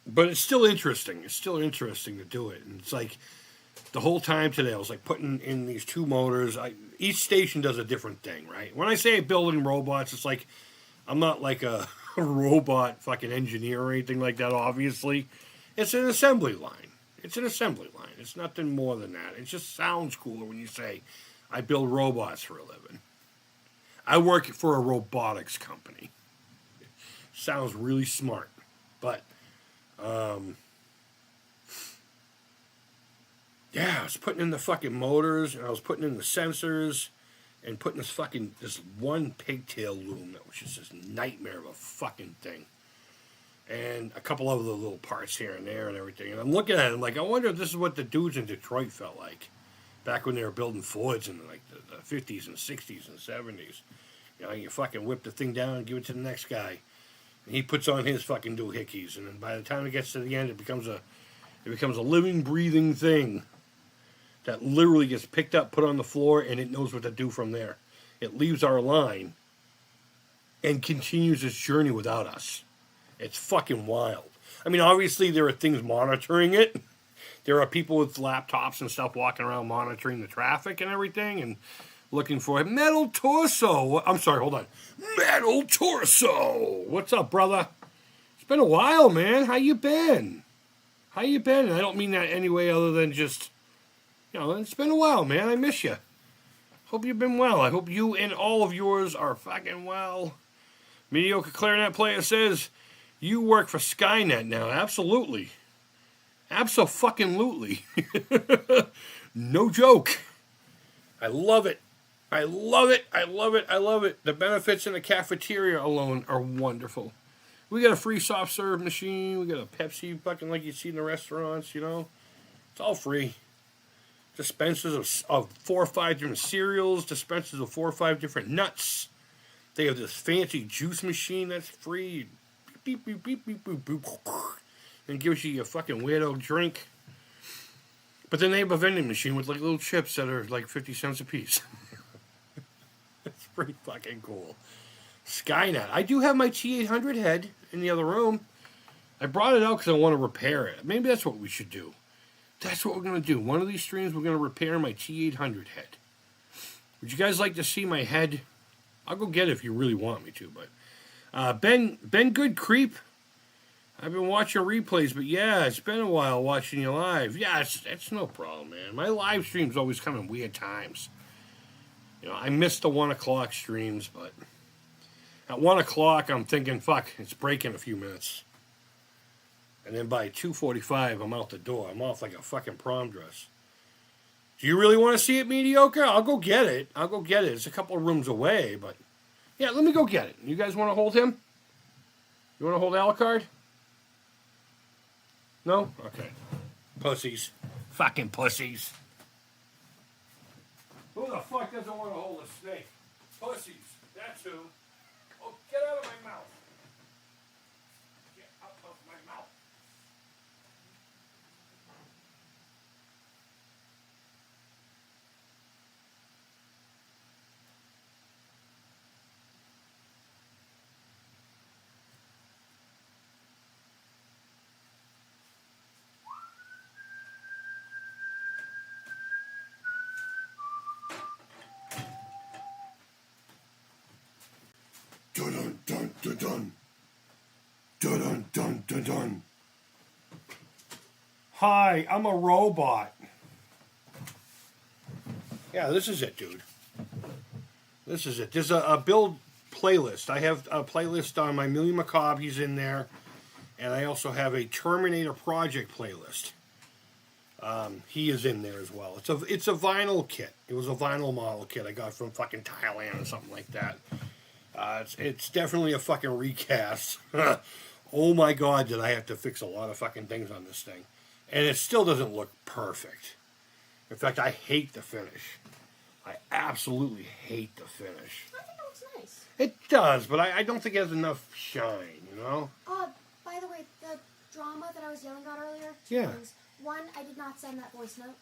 But it's still interesting. It's still interesting to do it. And it's like, the whole time today, I was like putting in these two motors. Each station does a different thing, right? When I say building robots, it's like, I'm not like a robot fucking engineer or anything like that, obviously. It's an assembly line. It's an assembly line. It's nothing more than that. It just sounds cooler when you say, I build robots for a living. I work for a robotics company. Sounds really smart. But, yeah, I was putting in the fucking motors, and I was putting in the sensors, and putting this one pigtail loom that was just this nightmare of a fucking thing. And a couple of the little parts here and there and everything. And I'm looking at it, I'm like, I wonder if this is what the dudes in Detroit felt like back when they were building Fords in like the 50s and 60s and 70s. You know, you fucking whip the thing down and give it to the next guy. And he puts on his fucking doohickeys. And then by the time it gets to the end, it becomes a living, breathing thing that literally gets picked up, put on the floor, and it knows what to do from there. It leaves our line and continues its journey without us. It's fucking wild. I mean, obviously, there are things monitoring it. There are people with laptops and stuff walking around monitoring the traffic and everything and looking for a metal torso. I'm sorry, hold on. Metal torso! What's up, brother? It's been a while, man. How you been? How you been? And I don't mean that any way other than just, you know, it's been a while, man. I miss you. Hope you've been well. I hope you and all of yours are fucking well. Mediocre Clarinet Player says, you work for Skynet now. Absolutely. Abso-fucking-lutely. No joke. I love it. I love it. I love it. I love it. The benefits in the cafeteria alone are wonderful. We got a free soft serve machine. We got a Pepsi fucking like you see in the restaurants, you know. It's all free. Dispensers of 4 or 5 different cereals. Dispensers of 4 or 5 different nuts. They have this fancy juice machine that's free. Beep, beep, beep, beep, beep, beep, beep. And gives you a fucking weirdo drink. But then they have a vending machine with like little chips that are like 50 cents a piece. It's pretty fucking cool. Skynet. I do have my T800 head in the other room. I brought it out because I want to repair it. Maybe that's what we should do. That's what we're going to do. One of these streams, we're going to repair my T800 head. Would you guys like to see my head? I'll go get it if you really want me to. But Ben Good Creep. I've been watching replays, but yeah, it's been a while watching you live. Yeah, it's no problem, man. My live streams always come in weird times. You know, I miss the 1 o'clock streams, but at 1 o'clock, I'm thinking, fuck, it's breaking a few minutes. And then by 2:45, I'm out the door. I'm off like a fucking prom dress. Do you really want to see it, Mediocre? I'll go get it. It's a couple of rooms away, but yeah, let me go get it. You guys want to hold him? You want to hold Alucard? No? Okay. Pussies. Fucking pussies. Who the fuck doesn't want to hold a snake? Pussies. That's who. Oh, get out of my mouth. Get out of my mouth. Dun dun dun dun dun. Dun dun dun dun dun. Hi, I'm a robot. Yeah, this is it, dude. This is it. There's a build playlist. I have a playlist on my Million Macabre. He's in there. And I also have a Terminator Project playlist. He is in there as well. It's a vinyl kit. It was a vinyl model kit I got from fucking Thailand or something like that. It's definitely a fucking recast. Oh my god, did I have to fix a lot of fucking things on this thing. And it still doesn't look perfect. In fact, I hate the finish. I absolutely hate the finish. I think it looks nice. It does, but I don't think it has enough shine, you know? By the way, the drama that I was yelling about earlier, two Yeah. things. One, I did not send that voice note.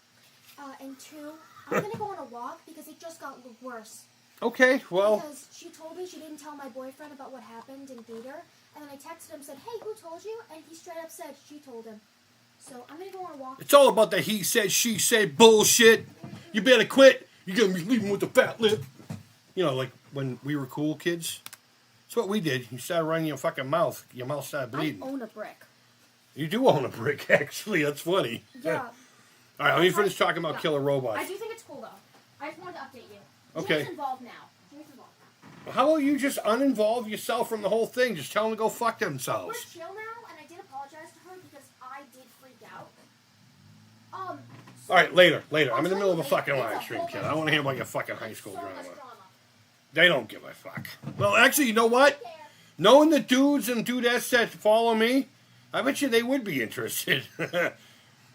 And two, I'm going to go on a walk because it just got worse. Okay, well... Because she told me she didn't tell my boyfriend about what happened in theater. And then I texted him and said, hey, who told you? And he straight up said she told him. So I'm going to go on a walk. It's all about the he said, she said bullshit. You better quit. You're going to be leaving with the fat lip. You know, like when we were cool kids. That's what we did. You started running your fucking mouth. Your mouth started bleeding. I own a brick. You do own a brick, actually. That's funny. Yeah. All right, let me finish talking about killer robots. I do think it's cool, though. I just wanted to update you. Okay. Jimmy's involved now. How about you just uninvolve yourself from the whole thing? Just tell them to go fuck themselves. We're chill now, and I did apologize to her because I did freak out. All right, later. I'm in the middle of a fucking It's a live stream, whole kid. bunch I don't want to of hear about your fucking high school so drama. much drama. They don't give a fuck. Well, actually, you know what? Knowing the dudes and dudettes that follow me, I bet you they would be interested.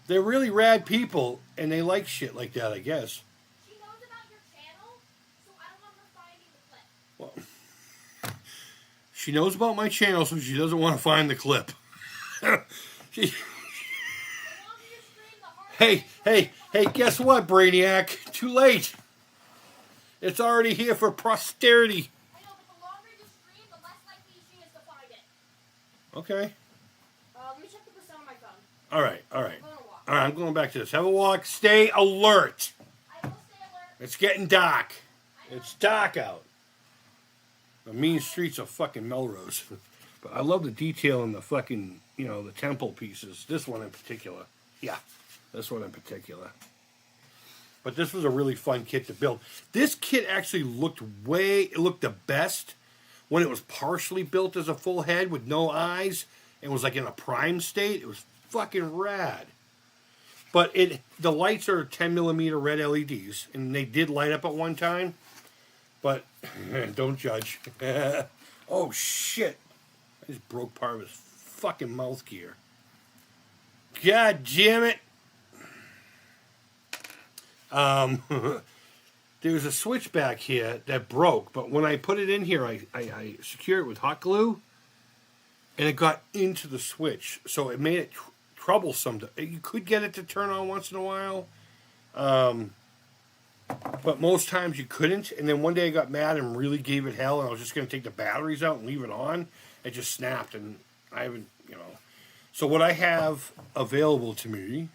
They're really rad people, and they like shit like that, I guess. She knows about your channel, so I don't want her finding the clip. Well, she knows about my channel, so she doesn't want to find the clip. Hey, guess what, Brainiac? Too late. It's already here for posterity. I know, but the longer you stream, the less likely she is to find it. Okay. Let me check the percent on my phone. All right. I'm going to walk. All right, I'm going back to this. Have a walk. Stay alert. I will stay alert. It's getting dark. It's dark out. The mean streets of fucking Melrose. But I love the detail in the fucking, the temple pieces. This one in particular. Yeah, this one in particular. But this was a really fun kit to build. This kit actually looked the best when it was partially built as a full head with no eyes and was like in a prime state. It was fucking rad. But the lights are 10 millimeter red LEDs, and they did light up at one time. But don't judge. Oh shit! I just broke part of his fucking mouth gear. God damn it! There's a switch back here that broke, but when I put it in here, I secured it with hot glue, and it got into the switch, so it made it troublesome. You could get it to turn on once in a while, but most times you couldn't. And then one day I got mad and really gave it hell, and I was just going to take the batteries out and leave it on. It just snapped, and I haven't, So what I have available to me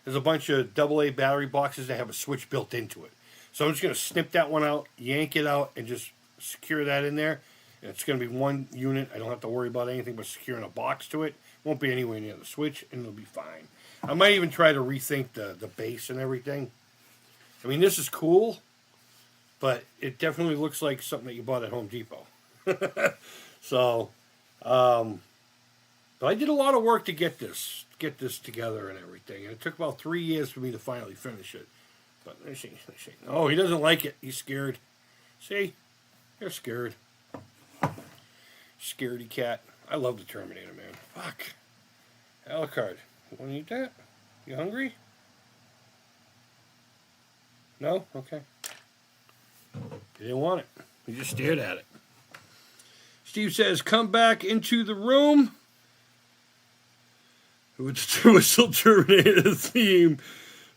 is a bunch of AA battery boxes that have a switch built into it. So I'm just going to snip that one out, yank it out, and just secure that in there. And it's going to be one unit. I don't have to worry about anything but securing a box to it. Won't be anywhere near the switch, and it'll be fine. I might even try to rethink the base and everything. I mean, this is cool, but it definitely looks like something that you bought at Home Depot. So, but I did a lot of work to get this together and everything, and it took about 3 years for me to finally finish it. But let's see. Oh, he doesn't like it. He's scared. See, you're scared. Scaredy cat. I love the Terminator, man. Fuck. Alucard, you want to eat that? You hungry? No? Okay. He didn't want it. He just stared at it. Steve says, come back into the room with the Whistle Terminator theme.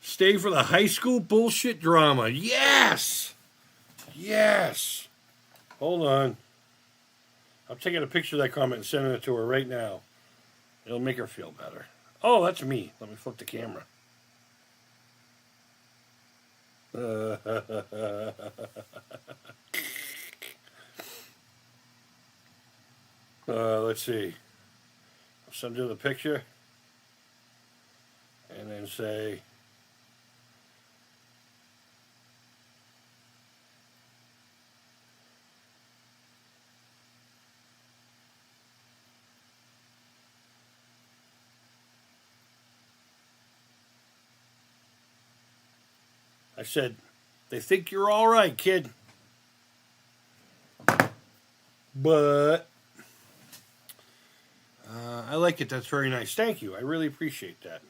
Stay for the high school bullshit drama. Yes! Yes! Hold on. I'm taking a picture of that comment and sending it to her right now. It'll make her feel better. Oh, that's me. Let me flip the camera. Let's see. I'll send you the picture. And then say, I said, they think you're all right, kid. But I like it. That's very nice. Thank you. I really appreciate that.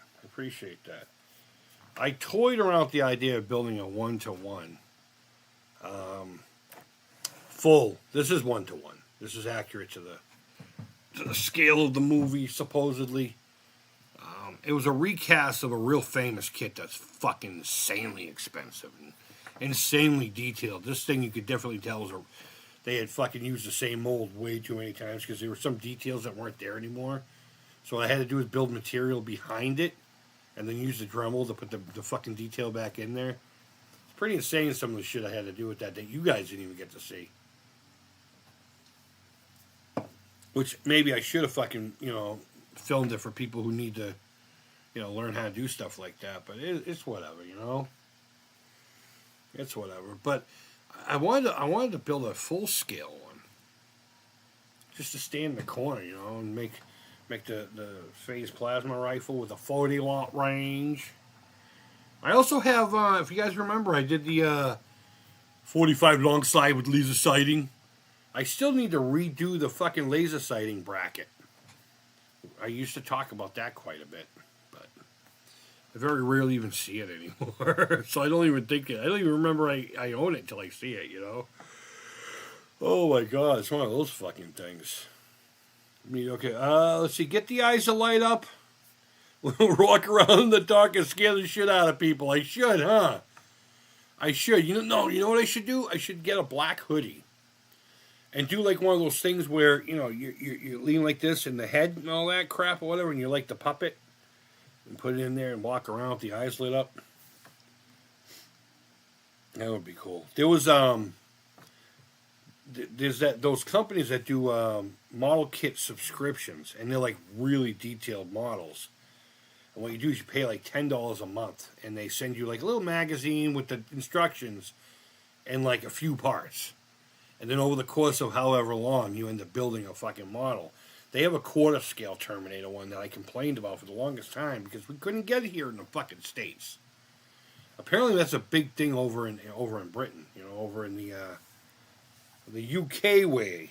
I toyed around with the idea of building a 1-to-1. Full. This is 1-to-1. This is accurate to the scale of the movie, supposedly. It was a recast of a real famous kit that's fucking insanely expensive and insanely detailed. This thing you could definitely tell they had fucking used the same mold way too many times because there were some details that weren't there anymore. So what I had to do is build material behind it and then use the Dremel to put the fucking detail back in there. It's pretty insane some of the shit I had to do with that you guys didn't even get to see. Which maybe I should have fucking, filmed it for people who need to, learn how to do stuff like that. But it's whatever, It's whatever. But I wanted to build a full scale one, just to stand in the corner, and make the phase plasma rifle with a 40-lot range. I also have, if you guys remember, I did the 45 long slide with laser sighting. I still need to redo the fucking laser sighting bracket. I used to talk about that quite a bit, but I very rarely even see it anymore. So I don't even think it. I don't even remember I own it until I see it, Oh my god, it's one of those fucking things. Okay, let's see. Get the eyes to light up. Walk around in the dark and scare the shit out of people. I should, huh? I should. You know what I should do? I should get a black hoodie. And do like one of those things where, you lean like this in the head and all that crap or whatever, and you're like the puppet. And put it in there and walk around with the eyes lit up. That would be cool. There was, there's those companies that do model kit subscriptions, and they're like really detailed models. And what you do is you pay like $10 a month, and they send you like a little magazine with the instructions and like a few parts. And then over the course of however long, you end up building a fucking model. They have a quarter scale Terminator one that I complained about for the longest time because we couldn't get it here in the fucking States. Apparently that's a big thing over in Britain, over in the UK way.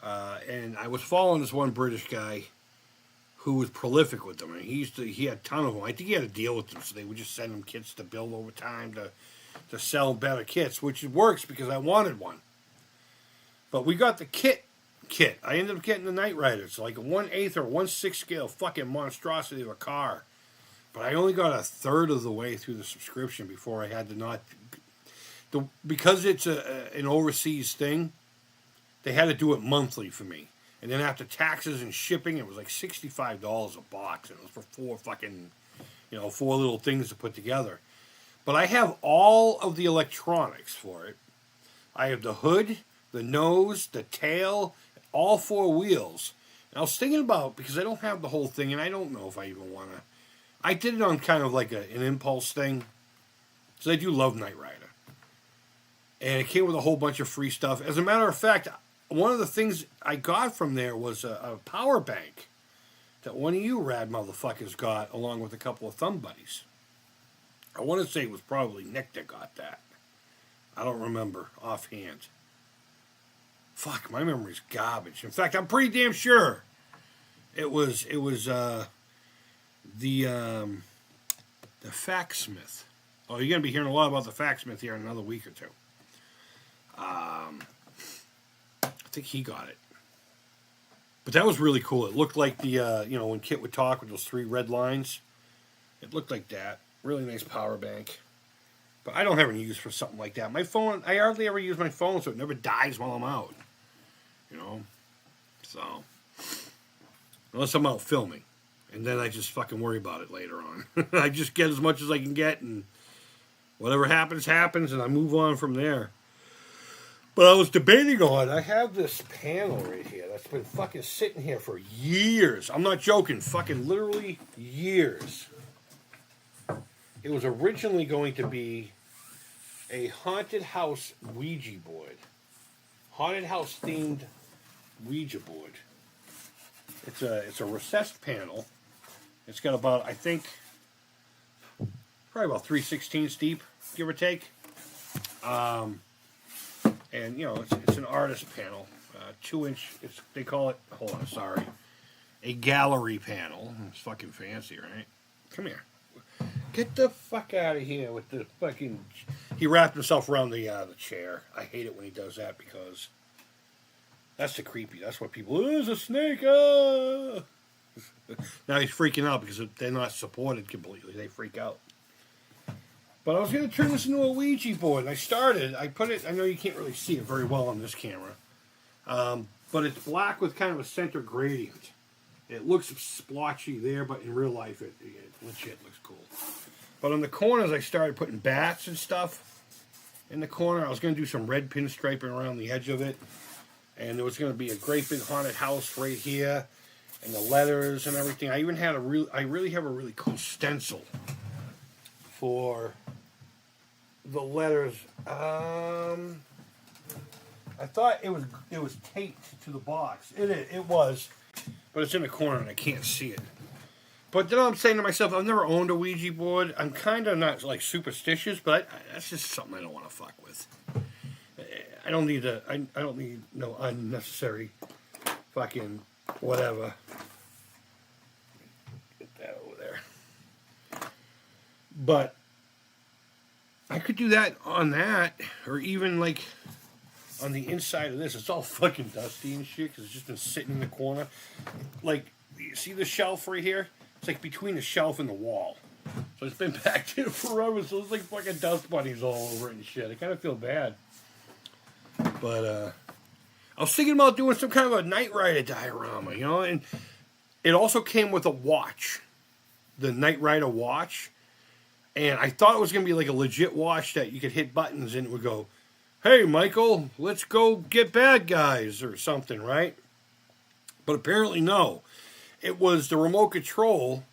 And I was following this one British guy who was prolific with them. I mean, he had a ton of them. I think he had a deal with them, so they would just send him kits to build over time to sell better kits, which works because I wanted one. But we got the kit. I ended up getting the Knight Rider. It's like a 1/8 or 1/6 scale fucking monstrosity of a car. But I only got a third of the way through the subscription before I had to not... because it's an overseas thing, they had to do it monthly for me. And then after taxes and shipping, it was like $65 a box. And it was for 4 fucking, 4 little things to put together. But I have all of the electronics for it. I have the hood, the nose, the tail, all 4 wheels. And I was thinking about, because I don't have the whole thing, and I don't know if I even want to... I did it on kind of like an impulse thing. Because I do love Knight Rider. And it came with a whole bunch of free stuff. As a matter of fact, one of the things I got from there was a power bank that one of you rad motherfuckers got, along with a couple of thumb buddies. I want to say it was probably Nick that got that. I don't remember offhand. Fuck, my memory's garbage. In fact, I'm pretty damn sure it was the Facsmith. Oh, you're gonna be hearing a lot about the Facsmith here in another week or two. I think he got it. But that was really cool. It looked like the when Kit would talk with those 3 red lines. It looked like that. Really nice power bank. But I don't have any use for something like that. My phone, I hardly ever use my phone, so it never dies while I'm out. So, unless I'm out filming. And then I just fucking worry about it later on. I just get as much as I can get, and whatever happens, happens, and I move on from there. But I was debating on, I have this panel right here that's been fucking sitting here for years. I'm not joking, fucking literally years. It was originally going to be a haunted house Ouija board. Haunted house themed Ouija board. It's a recessed panel. It's got about, I think, probably about 3/16 deep, give or take. And you know, it's an artist panel, 2-inch. They call it. Hold on, sorry, a gallery panel. It's fucking fancy, right? Come here. Get the fuck out of here with the fucking. He wrapped himself around the chair. I hate it when he does that because that's the creepy. That's what people. Oh, there's a snake. Ah! Now he's freaking out because they're not supported completely. They freak out. But I was going to turn this into a Ouija board. And I put it, I know you can't really see it very well on this camera. But it's black with kind of a center gradient. It looks splotchy there, but in real life it legit looks cool. But on the corners I started putting bats and stuff in the corner. I was going to do some red pinstriping around the edge of it. And there was going to be a great big haunted house right here. And the letters and everything. I even had I really have a really cool stencil for the letters. I thought it was taped to the box. It was, but it's in the corner and I can't see it. But then I'm saying to myself, I've never owned a Ouija board. I'm kind of not like superstitious, but that's just something I don't want to fuck with. I don't need no unnecessary fucking whatever. Get that over there. But I could do that on that, or even like on the inside of this. It's all fucking dusty and shit because it's just been sitting in the corner. Like, you see the shelf right here? It's like between the shelf and the wall. So it's been packed in forever, so it's like fucking dust bunnies all over it and shit. I kind of feel bad. But I was thinking about doing some kind of a Knight Rider diorama, you know? And it also came with a watch. The Knight Rider watch. And I thought it was going to be like a legit watch that you could hit buttons and it would go, hey, Michael, let's go get bad guys or something, right? But apparently no. It was the remote control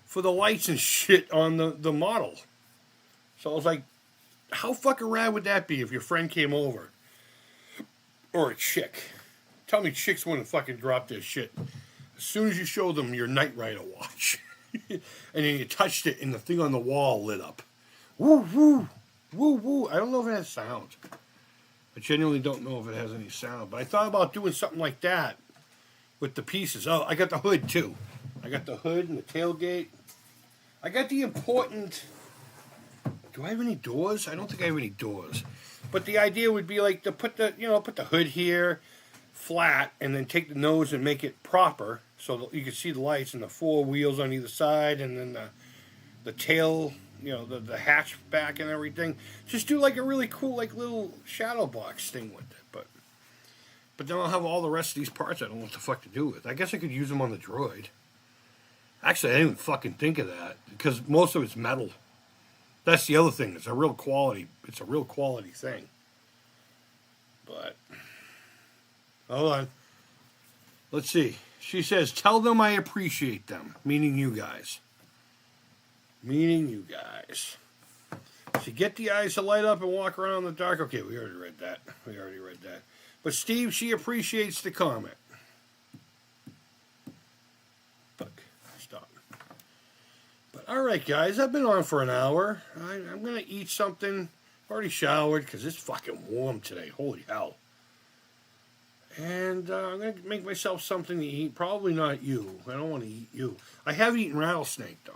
for the lights and shit on the model. So I was like, how fucking rad would that be if your friend came over? Or a chick. Tell me chicks wouldn't fucking drop their shit as soon as you show them your Knight Rider watch. And then you touched it and the thing on the wall lit up. Woo, woo, woo, woo. I don't know if it has sound. I genuinely don't know if it has any sound. But I thought about doing something like that with the pieces. Oh, I got the hood too. I got the hood and the tailgate. I got the important... Do I have any doors? I don't think I have any doors. But the idea would be like to put the hood here flat and then take the nose and make it proper so that you can see the lights and the four wheels on either side and then the tail, you know, the hatchback and everything. Just do like a really cool like little shadow box thing with it. But then I'll have all the rest of these parts I don't know what the fuck to do with. I guess I could use them on the droid. Actually, I didn't even fucking think of that because most of it's metal. That's the other thing. It's a real quality thing. But hold on. Let's see. She says, tell them I appreciate them. Meaning you guys. Meaning you guys. So get the eyes to light up and walk around in the dark. Okay, we already read that. But Steve, she appreciates the comment. Fuck. Stop. But alright guys, I've been on for an hour. I'm going to eat something. I've already showered because it's fucking warm today. Holy hell. And I'm going to make myself something to eat. Probably not you. I don't want to eat you. I have eaten rattlesnake, though.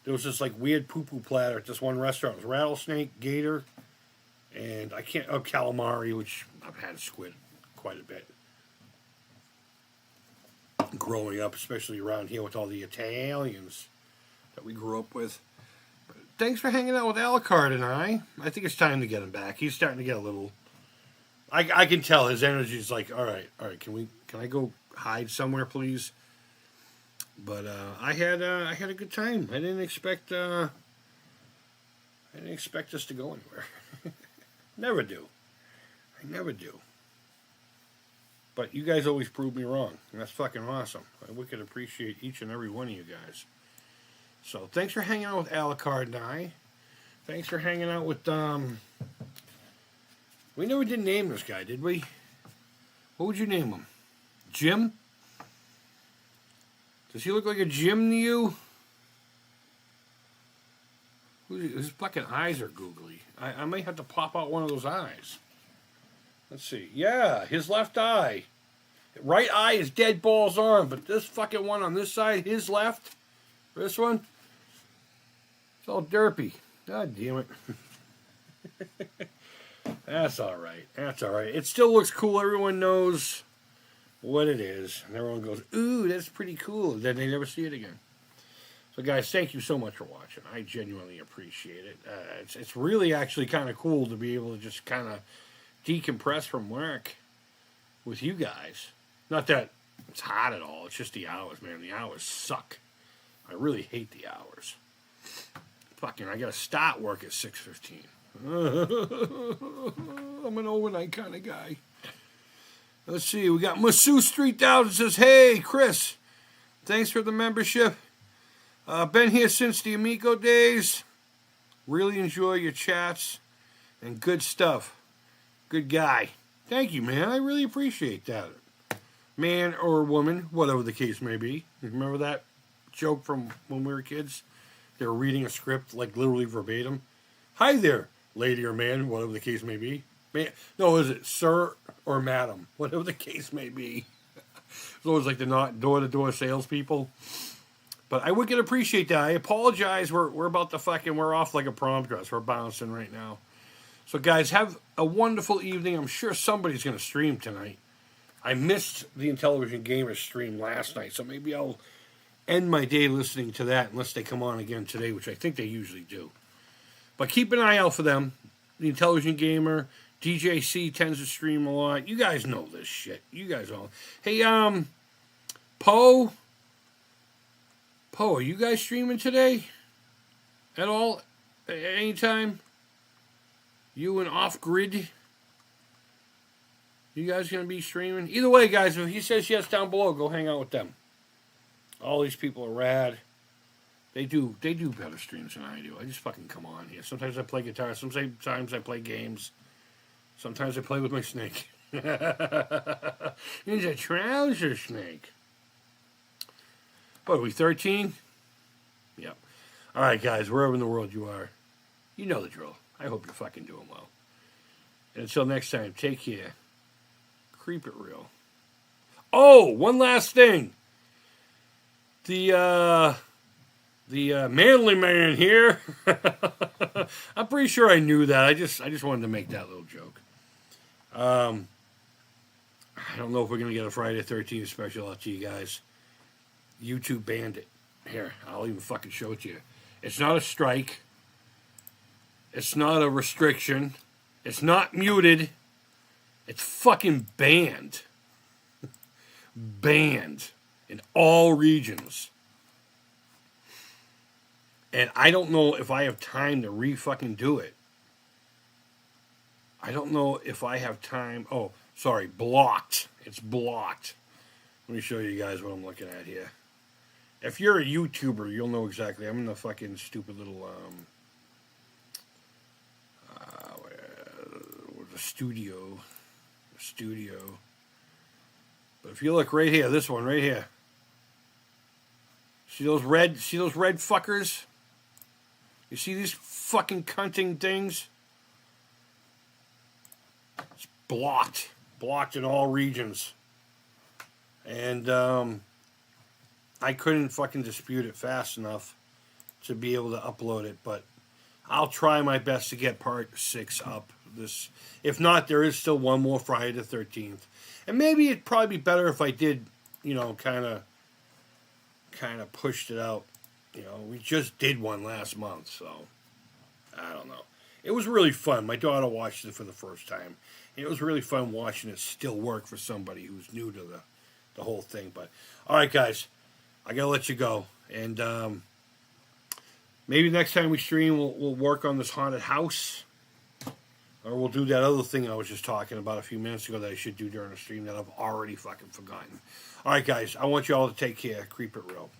There was this, like, weird poo-poo platter at this one restaurant. It was rattlesnake, gator, and calamari, which I've had squid quite a bit. Growing up, especially around here with all the Italians that we grew up with. But thanks for hanging out with Alucard and I. I think it's time to get him back. He's starting to get a little... I can tell his energy's like, all right, can I go hide somewhere, please? But I had a good time. I didn't expect us to go anywhere. Never do. I never do. But you guys always prove me wrong. And that's fucking awesome. I wicked appreciate each and every one of you guys. So thanks for hanging out with Alucard and I. Thanks for hanging out with, we never did name this guy, did we? What would you name him? Jim? Does he look like a Jim to you? His fucking eyes are googly. I might have to pop out one of those eyes. Let's see. Yeah, his left eye. Right eye is dead balls on, but this fucking one on this side, his left, this one, it's all derpy. God damn it. That's all right. That's all right. It still looks cool. Everyone knows what it is. And everyone goes, ooh, that's pretty cool. Then they never see it again. So, guys, thank you so much for watching. I genuinely appreciate it. It's really actually kind of cool to be able to just kind of decompress from work with you guys. Not that it's hot at all. It's just the hours, man. The hours suck. I really hate the hours. Fucking, I got to start work at 6:15. I'm an overnight kind of guy. Let's see. We got Masseuse 3000 says, hey, Chris, thanks for the membership. Been here since the Amico days. Really enjoy your chats and good stuff. Good guy. Thank you, man. I really appreciate that. Man or woman, whatever the case may be. Remember that joke from when we were kids? They were reading a script, like literally verbatim. Hi there, lady or man, whatever the case may be. Man, no, is it sir or madam? Whatever the case may be. It's always like the not door-to-door salespeople. But I would appreciate that. I apologize. We're about to we're off like a prom dress. We're bouncing right now. So, guys, have a wonderful evening. I'm sure somebody's going to stream tonight. I missed the Intellivision Gamers stream last night, so maybe I'll end my day listening to that unless they come on again today, which I think they usually do. But keep an eye out for them. The Intellivision Gamer, DJC tends to stream a lot. You guys know this shit. You guys all. Hey, Poe, are you guys streaming today? At all? At any time? You and Off Grid? You guys going to be streaming? Either way, guys, if he says yes down below, go hang out with them. All these people are rad. They do better streams than I do. I just fucking come on here. Sometimes I play guitar. Sometimes I play games. Sometimes I play with my snake. He's a trouser snake. What are we, 13? Yep. All right, guys, wherever in the world you are, you know the drill. I hope you're fucking doing well. And until next time, take care. Creep it real. Oh, one last thing. The manly man here. I'm pretty sure I knew that. I just wanted to make that little joke. I don't know if we're going to get a Friday the 13th special out to you guys. YouTube banned it. Here, I'll even fucking show it to you. It's not a strike. It's not a restriction. It's not muted. It's fucking banned. Banned in all regions. And I don't know if I have time to re-fucking do it. I don't know if I have time. Oh, sorry, blocked. It's blocked. Let me show you guys what I'm looking at here. If you're a YouTuber, you'll know exactly. I'm in the fucking stupid little the studio. But if you look right here, this one right here. See those red fuckers? You see these fucking cunting things? It's blocked. Blocked in all regions. And I couldn't fucking dispute it fast enough to be able to upload it, but I'll try my best to get part 6 up. If not, there is still one more Friday the 13th. And maybe it'd probably be better if I did, kind of pushed it out. We just did one last month, so I don't know. It was really fun. My daughter watched it for the first time. And it was really fun watching it still work for somebody who's new to the whole thing. But, all right, guys, I got to let you go. And maybe next time we stream, we'll work on this haunted house. Or we'll do that other thing I was just talking about a few minutes ago that I should do during the stream that I've already fucking forgotten. All right, guys, I want you all to take care. Creep it real.